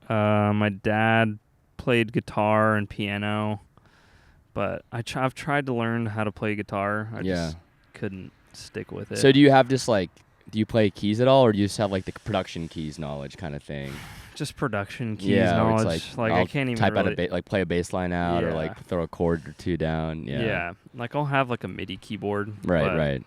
My dad played guitar and piano, but I've tried to learn how to play guitar. I just couldn't stick with it. So do you have just like, do you play keys at all, or do you just have like the production keys knowledge kind of thing? Just production keys Where knowledge. it's Like I'll I can't even type really, out like play a bass line out, or Yeah. like throw a chord or two down. yeah. Like I'll have like a MIDI keyboard. Right. but Right.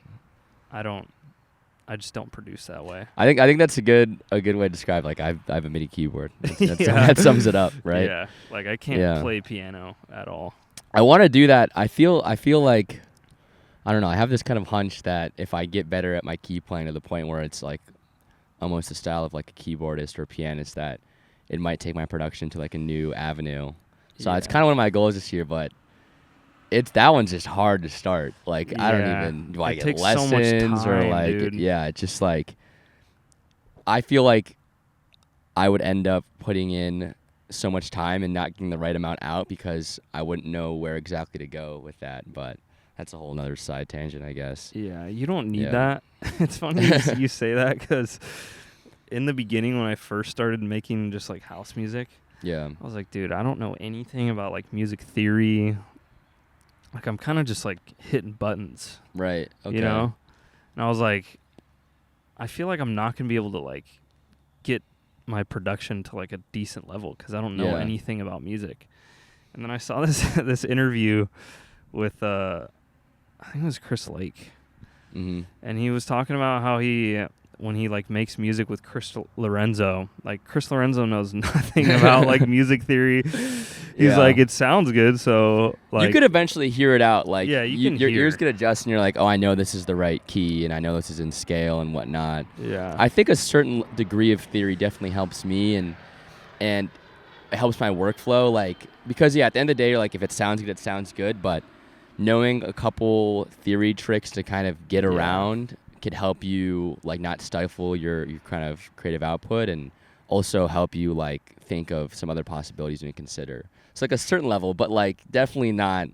I just don't produce that way. I think that's a good way to describe. Like I have a MIDI keyboard. Yeah. That sums it up, right? Yeah. Like I can't Yeah. play piano at all. I want to do that. I feel like, I don't know. I have this kind of hunch that if I get better at my key playing to the point where it's like almost the style of like a keyboardist or a pianist, that it might take my production to like a new avenue. So it's Yeah. kind of one of my goals this year, but that one's just hard to start. Like I don't Yeah. even, do I It get takes so much lessons or time, like, dude. yeah, it's just like, I feel like I would end up putting in so much time and not getting the right amount out because I wouldn't know where exactly to go with that. But that's a whole nother side tangent, I guess. Yeah, you don't need Yeah. that. It's funny you say that because in the beginning when I first started making just like house music, Yeah. I was like, dude, I don't know anything about like music theory. Like I'm kind of just like hitting buttons, Right. Okay. you know? And I was like, I feel like I'm not going to be able to like get my production to like a decent level because I don't know Yeah. anything about music. And then I saw this interview with I think it was Chris Lake. Mm-hmm. And he was talking about how when he like makes music with Chris Lorenzo, like Chris Lorenzo knows nothing about like music theory. He's Yeah. like, it sounds good, so like you could eventually hear it out. Like, Yeah, you can your hear. ears could adjust, and you're like, oh, I know this is the right key, and I know this is in scale and whatnot. yeah, I think a certain degree of theory definitely helps me, and it helps my workflow. Like, because at the end of the day, like if it sounds good, it sounds good. But knowing a couple theory tricks to kind of get around could help you like not stifle your kind of creative output, and also help you like think of some other possibilities you can consider. It's like a certain level, but like definitely not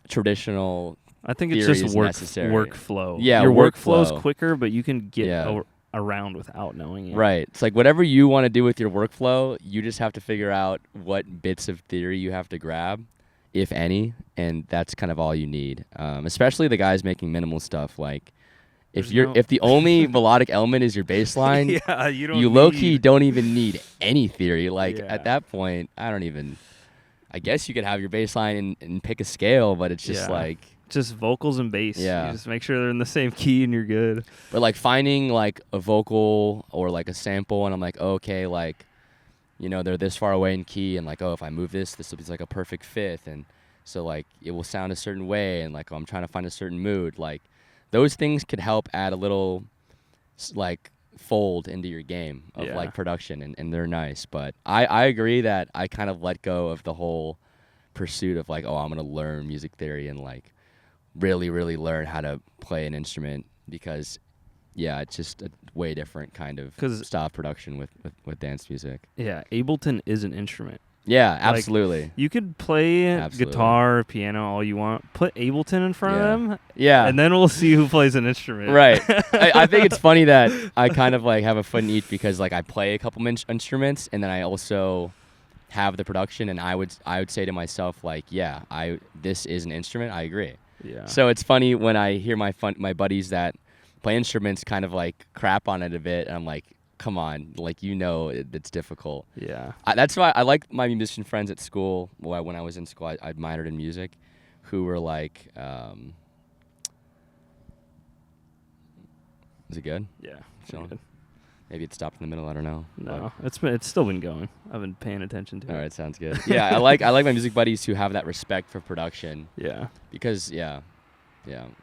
traditional. I think it's theory just is necessary. workflow. Yeah, your workflow's workflow. quicker, but you can get Yeah. around without knowing it. Right. It's like whatever you want to do with your workflow, you just have to figure out what bits of theory you have to grab, if any, and that's kind of all you need. Especially the guys making minimal stuff. Like if if the only melodic element is your bass line, yeah, you you low key don't even need any theory. Like Yeah. at that point, I guess you could have your bass line and pick a scale, but it's just Yeah. like. Just vocals and bass. Yeah. You just make sure they're in the same key and you're good. But like finding like a vocal or like a sample, and I'm like, okay, like, you know, they're this far away in key, and like, oh, if I move this will be like a perfect fifth, and so like it will sound a certain way, and like I'm trying to find a certain mood. Like those things could help add a little like fold into your game of Yeah. like production, and they're nice. But I agree that I kind of let go of the whole pursuit of like, oh, I'm gonna learn music theory and like really, really learn how to play an instrument, because, yeah, it's just a way different kind of style of production with dance music. Yeah, Ableton is an instrument. Yeah, absolutely. You could play Absolutely. guitar, piano, all you want. Put Ableton in front of them. Yeah. And then we'll see who plays an instrument. Right. I think it's funny that I kind of like have a foot in each, because like I play a couple instruments, and then I also have the production, and I would say to myself like, yeah, this is an instrument. I agree. Yeah. So it's funny when I hear my buddies that play instruments kind of like crap on it a bit, and I'm like, come on, like, you know, it's difficult. Yeah. That's why I like my musician friends at school. Well, when I was in school, I minored in music, who were like, is it good? Yeah. Chilling? Good. Maybe it stopped in the middle. I don't know. No, it's still been going. I've been paying attention to it. All right, sounds good. Yeah, I like my music buddies who have that respect for production. Yeah. Because a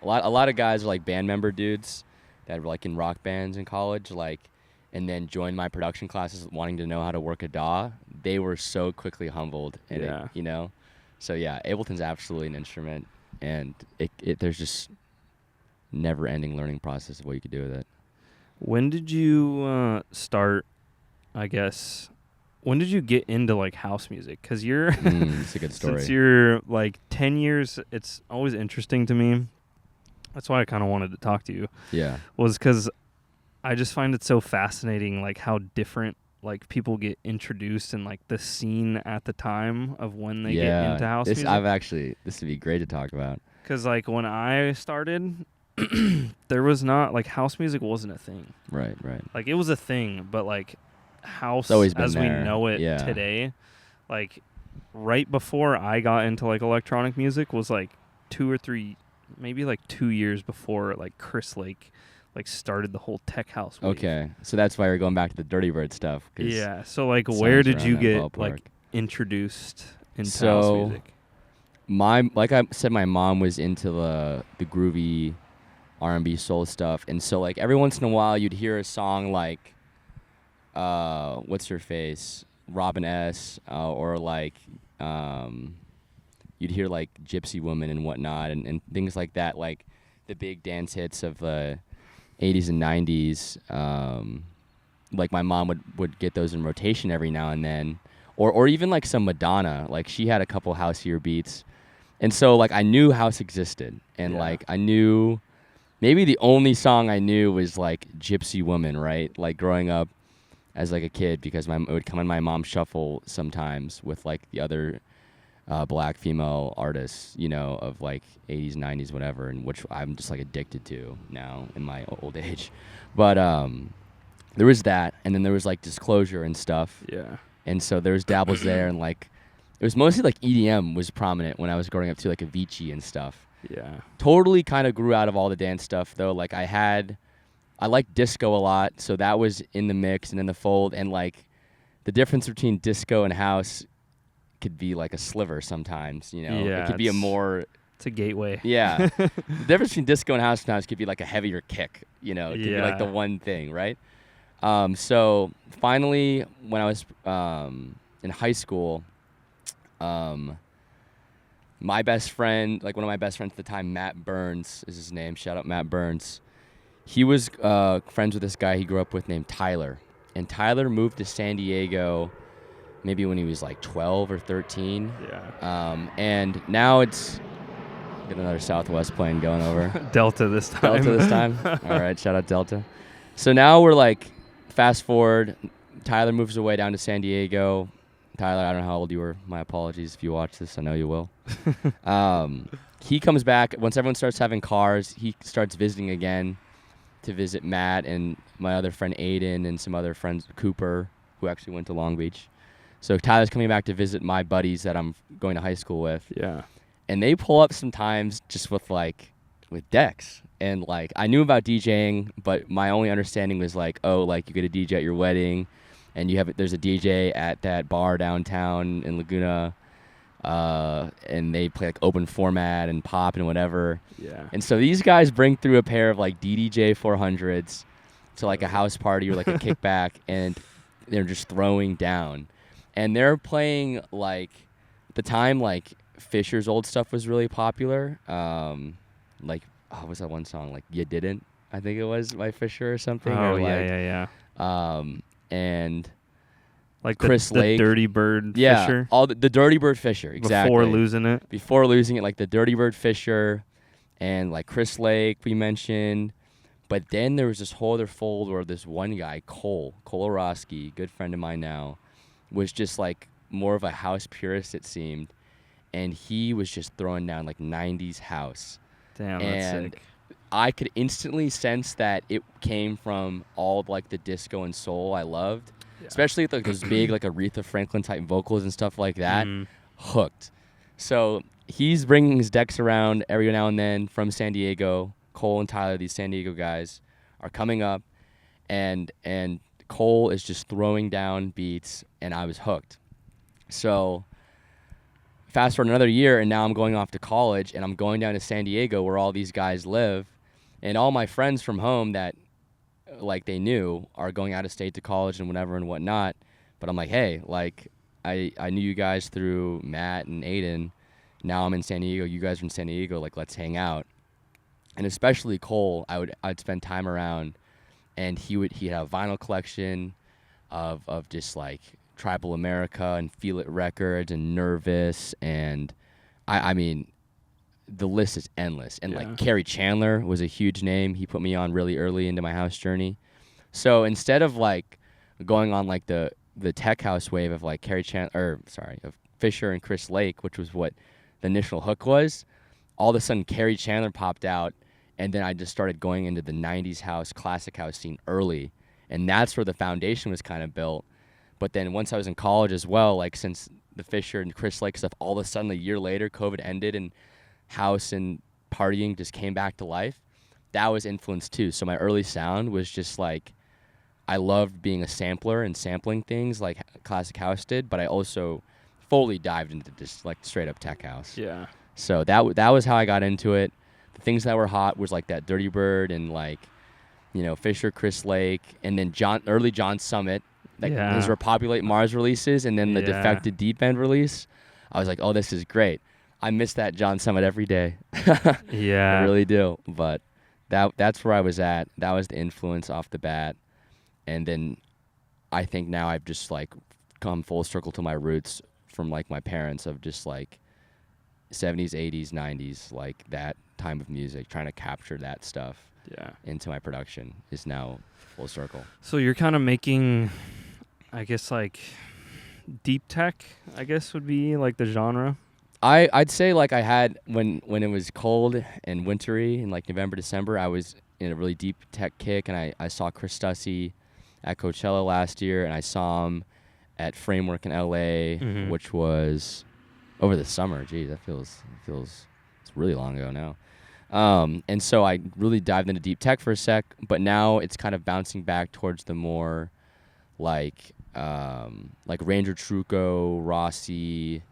lot of guys are like band member dudes that were like in rock bands in college, like, and then joined my production classes wanting to know how to work a DAW. They were so quickly humbled, and Yeah. you know. So yeah, Ableton's absolutely an instrument, and there's just never-ending learning process of what you could do with it. When did you start, I guess, when did you get into, like, house music? Because you're, It's a good story. since you're, like, 10 years, it's always interesting to me. That's why I kind of wanted to talk to you. Yeah. Was because I just find it so fascinating, like, how different, like, people get introduced and, like, the scene at the time of when they get into house music. This would be great to talk about. Because, like, when I started, there was not, like, house music wasn't a thing. Right. Like, it was a thing, but, like, house always been as there. we know it today, like, right before I got into, like, electronic music was, like, 2 or 3, maybe, like, 2 years before, like, Chris Lake, like, started the whole tech house wave. Okay, so that's why you're going back to the Dirty Bird stuff. Yeah, so, like, where did you get, like, introduced into house music? Like I said, my mom was into the groovy R&B soul stuff, and so like every once in a while you'd hear a song like what's her face, Robin S, or like you'd hear like Gypsy Woman and whatnot, and things like that, like the big dance hits of the 80s and 90s. Like my mom would get those in rotation every now and then, or even like some Madonna. Like she had a couple houseier beats, and so like I knew house existed, and like I knew. Maybe the only song I knew was like Gypsy Woman, right? Like growing up as like a kid, because it would come in my mom's shuffle sometimes with like the other black female artists, you know, of like 80s, 90s, whatever, and which I'm just like addicted to now in my old age. But there was that, and then there was like Disclosure and stuff. Yeah. And so there was dabbles there, and like it was mostly like EDM was prominent when I was growing up too, like Avicii and stuff. Yeah. Totally kind of grew out of all the dance stuff though. Like I liked disco a lot, so that was in the mix and in the fold, and like the difference between disco and house could be like a sliver sometimes, you know. Yeah, it could be it's a gateway. Yeah. The difference between disco and house sometimes could be like a heavier kick, you know. It could be like the one thing, right? So finally when I was in high school, my best friend, like one of my best friends at the time, Matt Burns is his name. Shout out Matt Burns. He was friends with this guy he grew up with named Tyler. and Tyler moved to San Diego maybe when he was like 12 or 13. Yeah. And now it's get another Southwest plane going over. Delta this time. Delta this time. All right, shout out Delta. So now we're like, fast forward, Tyler moves away down to San Diego. Tyler, I don't know how old you were. My apologies if you watch this. I know you will. He comes back. Once everyone starts having cars, he starts visiting again to visit Matt and my other friend Aiden and some other friends, Cooper, who actually went to Long Beach. So Tyler's coming back to visit my buddies that I'm going to high school with. Yeah. And they pull up sometimes just with decks. And like I knew about DJing, but my only understanding was like, oh, like you get a DJ at your wedding, and there's a DJ at that bar downtown in Laguna, and they play like open format and pop and whatever. Yeah. And so these guys bring through a pair of like DDJ 400s to like a house party or like a kickback, and they're just throwing down. And they're playing like at the time like Fisher's old stuff was really popular. Like what was that one song? Like You Didn't, I think it was by Fisher or something. Oh or yeah. And like Chris the Lake, Dirty Bird yeah, Fisher. all the Dirty Bird Fisher, exactly. Before losing it, like the Dirty Bird Fisher, and like Chris Lake we mentioned. But then there was this whole other fold where this one guy, Cole Orosky, good friend of mine now, was just like more of a house purist, it seemed, and he was just throwing down like 90s house. Damn, that's and sick. I could instantly sense that it came from all of, like the disco and soul I loved, especially with like those big like Aretha Franklin type vocals and stuff like that. Hooked. So he's bringing his decks around every now and then from San Diego. Cole and Tyler, these San Diego guys, are coming up, and Cole is just throwing down beats, and I was hooked. So fast forward another year, and now I'm going off to college, and I'm going down to San Diego where all these guys live, and all my friends from home that like they knew are going out of state to college and whatever and whatnot. But I'm like, hey, like I knew you guys through Matt and Aiden. Now I'm in San Diego. You guys are in San Diego. Like, let's hang out. And especially Cole, I'd spend time around, and he'd have a vinyl collection of just like Tribal America and Feel It Records and Nervous, and I mean the list is endless. And like Kerry Chandler was a huge name. He put me on really early into my house journey. So instead of like going on like the tech house wave of like of Fisher and Chris Lake, which was what the initial hook was, all of a sudden Kerry Chandler popped out, and then I just started going into the 90s house, classic house scene early, and that's where the foundation was kind of built. But then once I was in college as well, like since the Fisher and Chris Lake stuff, all of a sudden a year later, COVID ended and house and partying just came back to life. That was influenced too. So my early sound was just like, I loved being a sampler and sampling things like classic house did, but I also fully dived into just like straight up tech house. Yeah. So that was how I got into it. The things that were hot was like that Dirty Bird and like, you know, Fisher, Chris Lake, and then early John Summit, like his Repopulate Mars releases, and then the Defected Deep End release. I was like, oh, this is great. I miss that John Summit every day. Yeah. I really do. But that's where I was at. That was the influence off the bat. And then I think now I've just like come full circle to my roots from like my parents of just like 70s, 80s, 90s, like that time of music, trying to capture that stuff into my production is now full circle. So you're kind of making, I guess, like deep tech, I guess would be like the genre. I'd say like I had when it was cold and wintry in like November, December, I was in a really deep tech kick, and I saw Chris Stussy at Coachella last year, and I saw him at Framework in LA, which was over the summer. Geez, that feels it's really long ago now. And so I really dived into deep tech for a sec, but now it's kind of bouncing back towards the more like Ranger Trucco, Rossi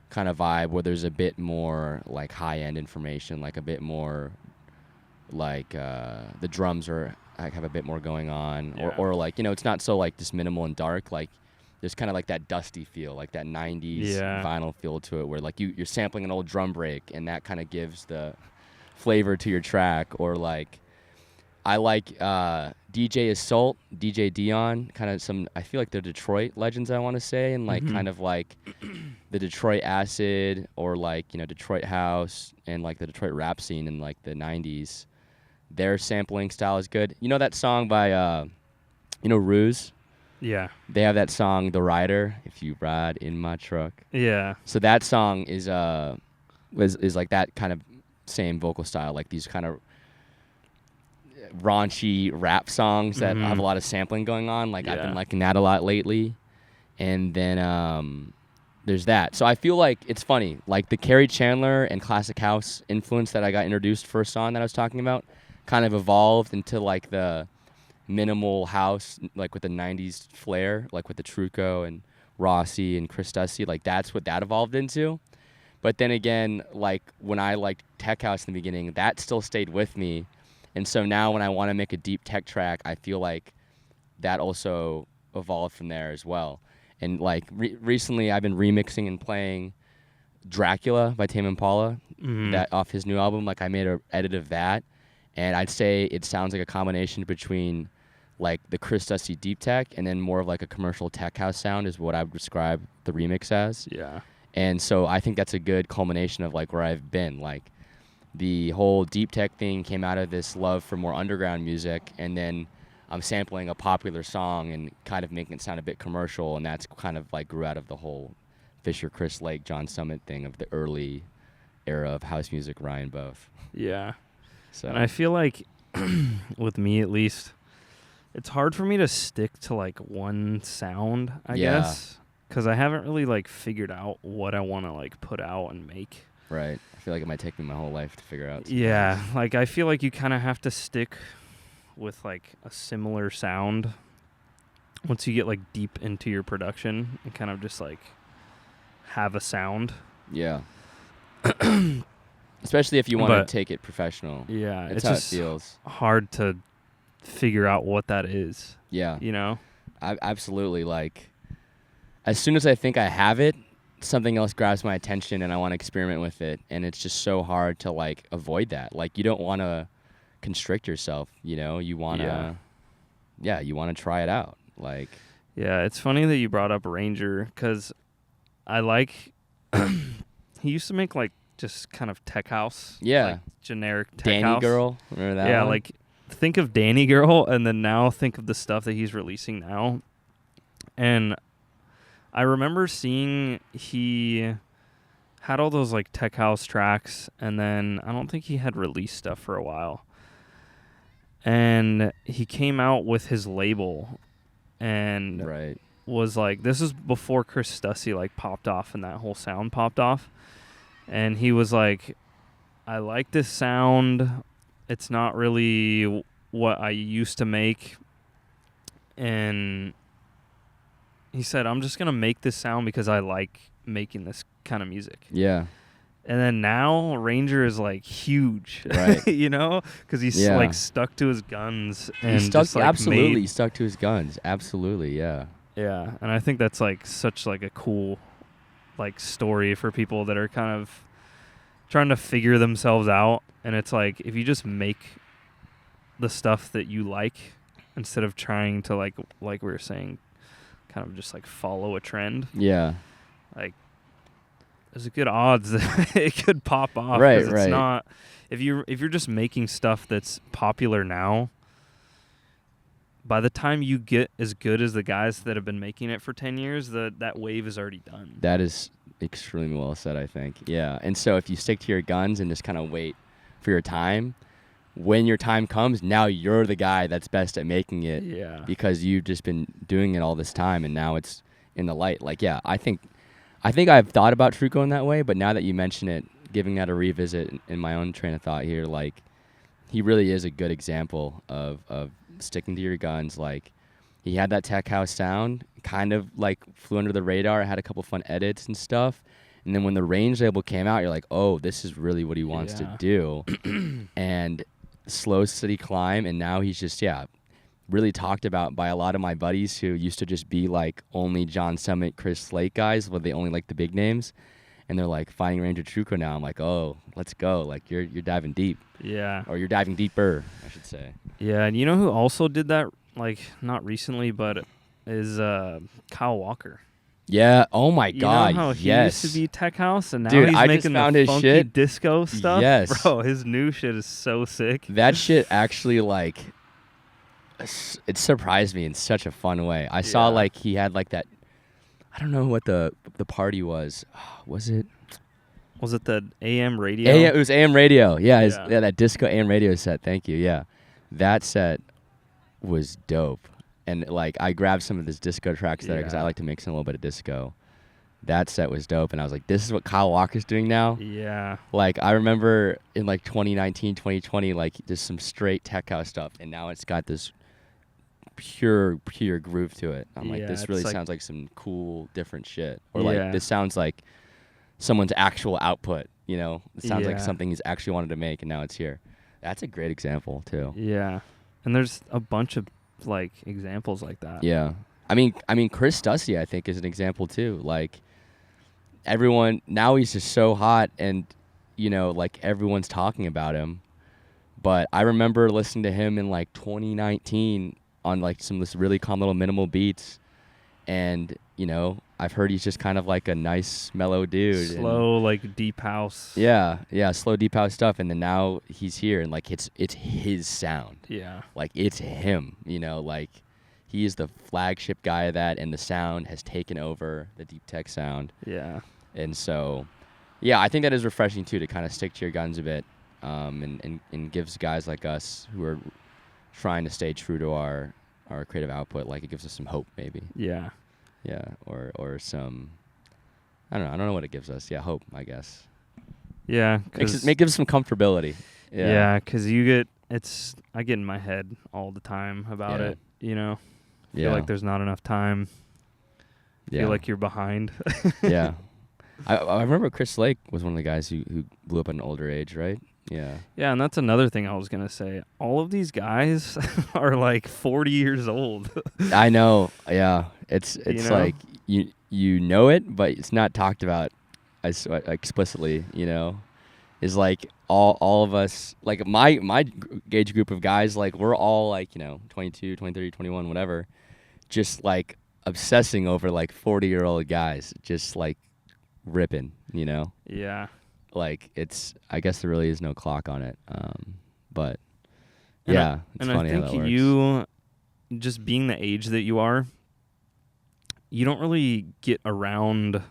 kind of vibe, where there's a bit more like high-end information, like a bit more like the drums are like have a bit more going on, or like, you know, it's not so like just minimal and dark, like there's kind of like that dusty feel, like that 90s vinyl feel to it, where like you're sampling an old drum break, and that kind of gives the flavor to your track. Or like I like DJ Assault, DJ Dion, kind of some. I feel like they're Detroit legends. I want to say, and like kind of like the Detroit acid or like Detroit house and like the Detroit rap scene in like the '90s. Their sampling style is good. You know that song by Ruse? Yeah. They have that song, The Rider, If You Ride in My Truck. Yeah. So that song is like that kind of same vocal style, like these kind of raunchy rap songs that have a lot of sampling going on. Like I've been liking that a lot lately. And then there's that. So I feel like it's funny, like the Kerry Chandler and classic house influence that I got introduced first on that I was talking about kind of evolved into like the minimal house, like with the 90s flair, like with the Trucco and Rossi and Chris Dusty. Like that's what that evolved into. But then again, like when I liked tech house in the beginning, that still stayed with me. And so now when I want to make a deep tech track, I feel like that also evolved from there as well. And like recently I've been remixing and playing Dracula by Tame Impala, that off his new album. Like I made an edit of that, and I'd say it sounds like a combination between like the Chris Dusty deep tech and then more of like a commercial tech house sound is what I would describe the remix as. Yeah. And so I think that's a good culmination of like where I've been. Like the whole deep tech thing came out of this love for more underground music, and then I'm sampling a popular song and kind of making it sound a bit commercial, and that's kind of like grew out of the whole Fisher, Chris Lake, John Summit thing of the early era of house music, Ryan both. Yeah. So And I feel like, with me at least, it's hard for me to stick to like one sound, I guess, because I haven't really like figured out what I want to like put out and make. Right. I feel like it might take me my whole life to figure out. Yeah, like I feel like you kind of have to stick with like a similar sound once you get like deep into your production and kind of just like have a sound. Yeah. Especially if you want to take it professional. Yeah, That's it's how just it feels. hard to figure out what that is. Yeah. You know? Absolutely. Like, as soon as I think I have it, something else grabs my attention and I want to experiment with it. And it's just so hard to, like, avoid that. Like, you don't want to constrict yourself, you know? You want to, you want to try it out. Like, yeah, it's funny that you brought up Ranger because I like, he used to make, like, just kind of tech house. Yeah. Like generic tech Danny house. Girl. Remember that Yeah, one? like, think of Danny Girl and then now think of the stuff that he's releasing now. And I remember seeing he had all those like tech house tracks, and then I don't think he had released stuff for a while. And he came out with his label and right. was like, this is before Chris Dusty like popped off and that whole sound popped off. And he was like, I like this sound. It's not really what I used to make. And he said, I'm just going to make this sound because I like making this kind of music. Yeah. And then now Ranger is like huge, Right. you know, because he's like stuck to his guns and He stuck, just, like, absolutely stuck to his guns. Absolutely. Yeah. Yeah. And I think that's like such like a cool like story for people that are kind of trying to figure themselves out. And it's like, if you just make the stuff that you like instead of trying to like we were saying, kind of just like follow a trend. Yeah. Like, there's a good odds that it could pop off. Right, It's right. not, if you're just making stuff that's popular now, by the time you get as good as the guys that have been making it for 10 years, that wave is already done. That is extremely well said, I think. Yeah. And so if you stick to your guns and just kind of wait for your time, when your time comes, now you're the guy that's best at making it. Yeah. Because you've just been doing it all this time and now it's in the light. Like, yeah, I think I've thought about Trucco in that way, but now that you mention it, giving that a revisit in my own train of thought here, like, he really is a good example of sticking to your guns. Like, he had that tech house sound, kind of like flew under the radar, had a couple fun edits and stuff. And then when the Range label came out, you're like, oh, this is really what he wants to do. And slow, steady climb. And now he's just, really talked about by a lot of my buddies who used to just be like only John Summit, Chris Lake guys, where they only like the big names. and they're like finding Ranger Truco now. I'm like, oh, let's go. Like you're diving deep. Yeah. Or you're diving deeper, I should say. Yeah, and you know who also did that, like, not recently, but is Kyle Walker. Yeah. Oh my God. You know how he used to be tech house, and now Dude, he's I making just found the his funky shit. disco stuff. Yes. Bro, his new shit is so sick. That shit actually, like, it surprised me in such a fun way. I saw, like, he had, like, that, I don't know what the party was. Was it? Was it the AM radio? Yeah, it was AM radio. Yeah, Yeah. that disco AM radio set. Thank you. Yeah. That set was dope. And, like, I grabbed some of his disco tracks there because I like to mix in a little bit of disco. That set was dope. And I was like, this is what Kyle Walker's doing now? Yeah. Like, I remember in, like, 2019, 2020, like, just some straight tech house stuff. And now it's got this pure groove to it. I'm like, this really sounds like some cool, different shit. Or, like, this sounds like someone's actual output, you know? It sounds like something he's actually wanted to make, and now it's here. That's a great example, too. Yeah. And there's a bunch of, like, examples like that. Yeah. I mean, Chris Stussy, I think, is an example, too. Like, everyone, now he's just so hot, and, you know, like, everyone's talking about him. But I remember listening to him in, like, 2019 on, like, some this really calm little minimal beats. And, you know, I've heard he's just kind of like a nice, mellow dude. Slow, like, deep house. Yeah, slow, deep house stuff. And then now he's here, and, like, it's his sound. Yeah. Like, it's him, you know, like, he is the flagship guy of that, and the sound has taken over the deep tech sound. Yeah. And so, yeah, I think that is refreshing, too, to kind of stick to your guns a bit, and gives guys like us who are trying to stay true to our creative output, like, it gives us some hope, maybe. Yeah. Yeah, or some, I don't know what it gives us. Yeah, hope, I guess. Yeah. Gives us some comfortability. Yeah, because I get in my head all the time about it, you know? I feel like there's not enough time. I feel like you're behind. Yeah. I remember Chris Lake was one of the guys who blew up at an older age, right? Yeah. Yeah, and that's another thing I was going to say. All of these guys are like 40 years old. I know. Yeah. It's You know? like you know it, but it's not talked about as explicitly, you know. Is like all of us, like my age group of guys, like we're all like, you know, 22, 23, 21, whatever, just like obsessing over like 40-year-old guys, just like ripping, you know. Yeah. Like it's, I guess there really is no clock on it, but and yeah, it's funny how that works. And I think you, just being the age that you are, you don't really get around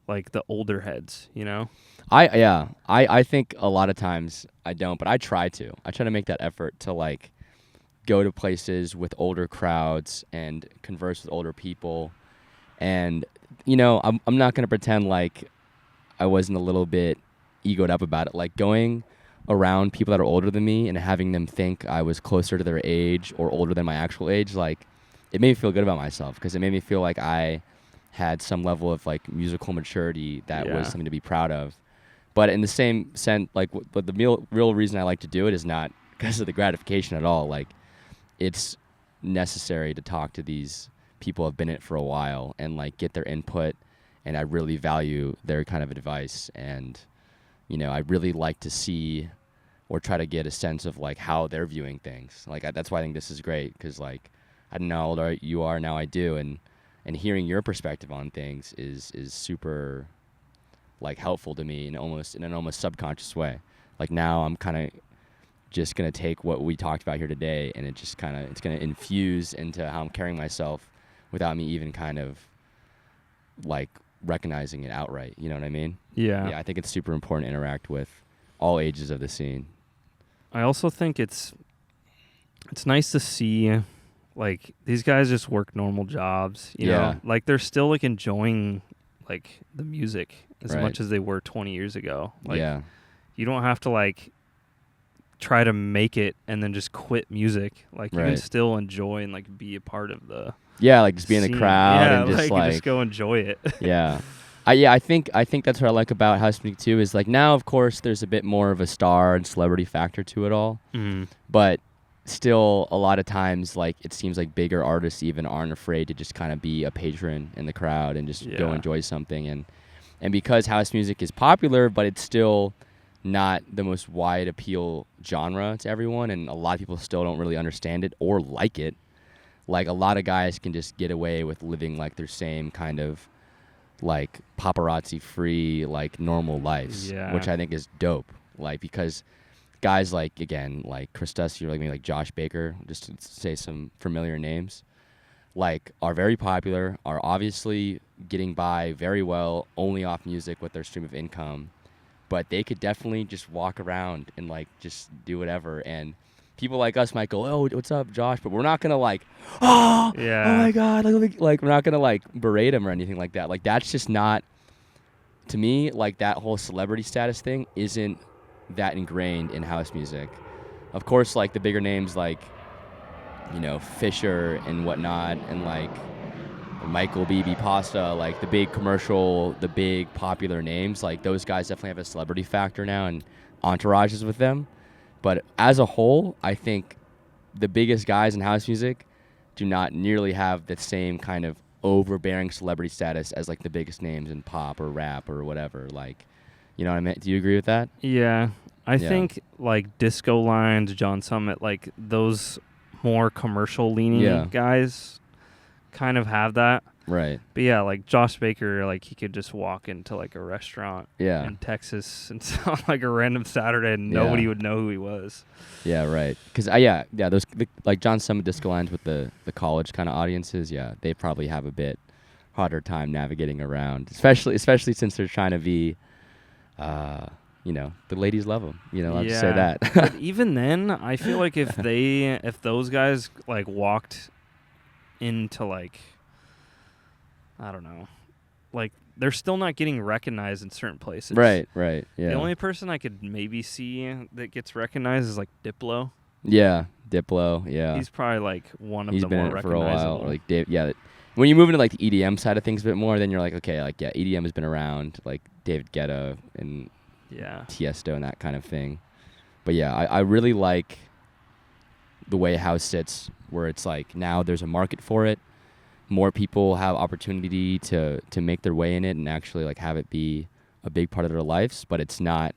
like the older heads, you know? I think a lot of times I don't, but I try to make that effort to like go to places with older crowds and converse with older people. And, you know, I'm not going to pretend like I wasn't a little bit egoed up about it. Like going around people that are older than me and having them think I was closer to their age or older than my actual age, like it made me feel good about myself because it made me feel like I had some level of like musical maturity that was something to be proud of. But in the same sense, like but the real reason I like to do it is not because of the gratification at all. Like it's necessary to talk to these people who have been in it for a while and like get their input. And I really value their kind of advice. And, you know, I really like to see or try to get a sense of like how they're viewing things. Like that's why I think this is great because like I don't know how old you are, now I do. And hearing your perspective on things is super like helpful to me in an almost subconscious way. Like now I'm kind of just going to take what we talked about here today and it's going to infuse into how I'm carrying myself without me even kind of like recognizing it outright. You know what I mean? Yeah. Yeah, I think it's super important to interact with all ages of the scene. I also think it's nice to see like these guys just work normal jobs, you know, like they're still like enjoying like the music as much as they were 20 years ago. Like you don't have to like try to make it and then just quit music. Like you can still enjoy and like be a part of the like just be in the crowd and just like just go enjoy it. I think that's what I like about House Music too is like now of course there's a bit more of a star and celebrity factor to it all. But still a lot of times like it seems like bigger artists even aren't afraid to just kind of be a patron in the crowd and just go enjoy something. And And because house music is popular, but it's still not the most wide appeal genre to everyone, and a lot of people still don't really understand it or like it. Like, a lot of guys can just get away with living like their same kind of like paparazzi free, like normal lives, which I think is dope. Like, because guys like, again, like Chris Dusty, or like maybe like Josh Baker, just to say some familiar names, like, are very popular, are obviously getting by very well only off music with their stream of income, but they could definitely just walk around and like just do whatever. And people like us might go, "Oh, what's up, Josh?" But we're not gonna like, "Oh, oh my God!" Like we're not gonna like berate him or anything like that. Like, that's just not, to me, like, that whole celebrity status thing isn't that ingrained in house music. Of course, like the bigger names like, you know, Fisher and whatnot, and like Michael BB Pasta, like the big commercial, the big popular names, like those guys definitely have a celebrity factor now and entourages with them. But as a whole, I think the biggest guys in house music do not nearly have the same kind of overbearing celebrity status as like the biggest names in pop or rap or whatever. Like, you know what I mean? Do you agree with that? Yeah. I think like Disco Lines, John Summit, like those more commercial leaning guys kind of have that. Right. But yeah, like Josh Baker, like he could just walk into like a restaurant in Texas and sound like a random Saturday and nobody would know who he was. Yeah, right. Because those like John Summit, Disco Lines with the college kind of audiences, they probably have a bit harder time navigating around, especially since they're trying to be, you know, the ladies love them. You know, I'll just say that. But even then, I feel like if those guys like walked into like, I don't know, like they're still not getting recognized in certain places. Right, yeah. The only person I could maybe see that gets recognized is like Diplo. Yeah, Diplo, yeah. He's probably like one of the more recognizable. He's been in it for a while. Like Dave, when you move into like the EDM side of things a bit more, then you're like, okay, like EDM has been around, like David Guetta and Tiesto and that kind of thing. But yeah, I really like the way house sits, where it's like now there's a market for it. More people have opportunity to make their way in it and actually like have it be a big part of their lives, but it's not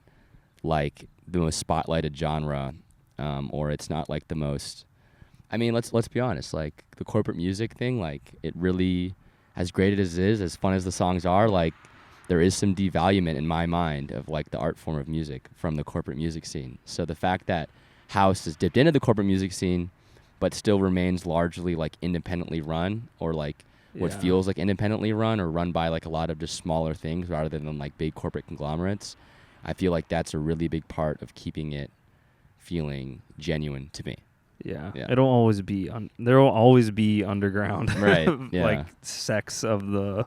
like the most spotlighted genre, or it's not like the most, I mean, let's be honest, like the corporate music thing, like it really, as great as it is, as fun as the songs are, like there is some devaluement in my mind of like the art form of music from the corporate music scene. So the fact that house has dipped into the corporate music scene but still remains largely like independently run, or like what feels like independently run, or run by like a lot of just smaller things rather than like big corporate conglomerates, I feel like that's a really big part of keeping it feeling genuine to me. Yeah. It'll always be there will always be underground like sects of the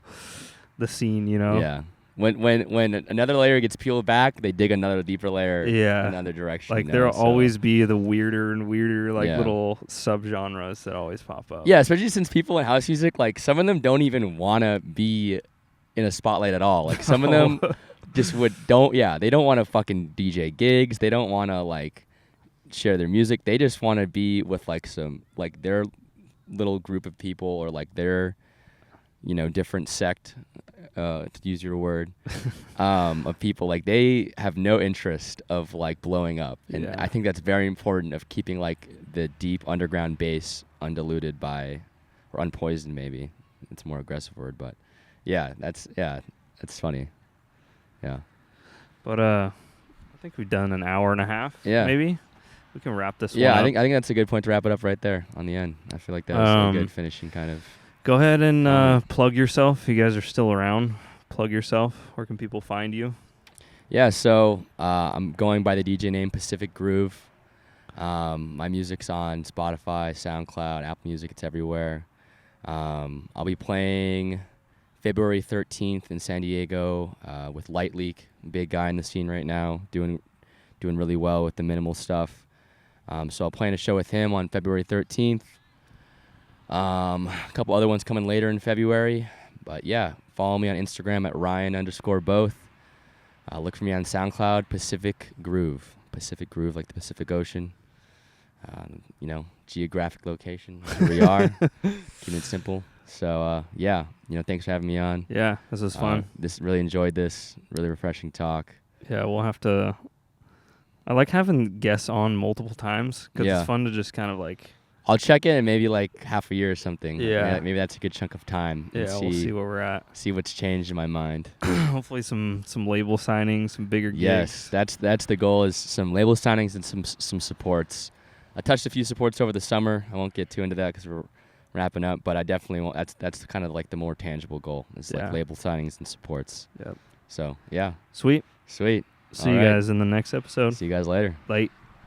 scene, you know. Yeah. When another layer gets peeled back, they dig another deeper layer in another direction. Like there'll always be the weirder and weirder like little subgenres that always pop up. Yeah, especially since people in house music, like some of them don't even want to be in a spotlight at all. Like some of them just they don't want to fucking DJ gigs. They don't want to like share their music. They just want to be with like some like their little group of people, or like their, you know, different sect, to use your word, of people. Like they have no interest of like blowing up, and I think that's very important, of keeping like the deep underground bass undiluted by, or unpoisoned, maybe it's a more aggressive word, but that's funny. But I think we've done an hour and a half. Maybe we can wrap this one up. I think that's a good point to wrap it up right there on the end. I feel like that was a good finishing kind of. Go ahead and plug yourself. If you guys are still around, plug yourself. Where can people find you? Yeah, so I'm going by the DJ name Pacific Groove. My music's on Spotify, SoundCloud, Apple Music. It's everywhere. I'll be playing February 13th in San Diego with Light Leak, big guy in the scene right now, doing really well with the minimal stuff. So I'll play in a show with him on February 13th. A couple other ones coming later in February, but follow me on Instagram at Ryan_both. Look for me on SoundCloud, Pacific Groove like the Pacific Ocean. geographic location where we are. Keeping it simple. So thanks for having me on. Yeah, this was fun. Really enjoyed this. Really refreshing talk. Yeah, we'll have to. I like having guests on multiple times because it's fun to just kind of like. I'll check in maybe like half a year or something. Yeah. Maybe that's a good chunk of time. Yeah, we'll see where we're at. See what's changed in my mind. Hopefully some label signings, some bigger gigs. Yes, that's the goal, is some label signings and some supports. I touched a few supports over the summer. I won't get too into that because we're wrapping up, but I definitely won't. That's kind of like the more tangible goal, is like label signings and supports. Yep. So, yeah. Sweet. See you guys in the next episode. See you guys later. Bye.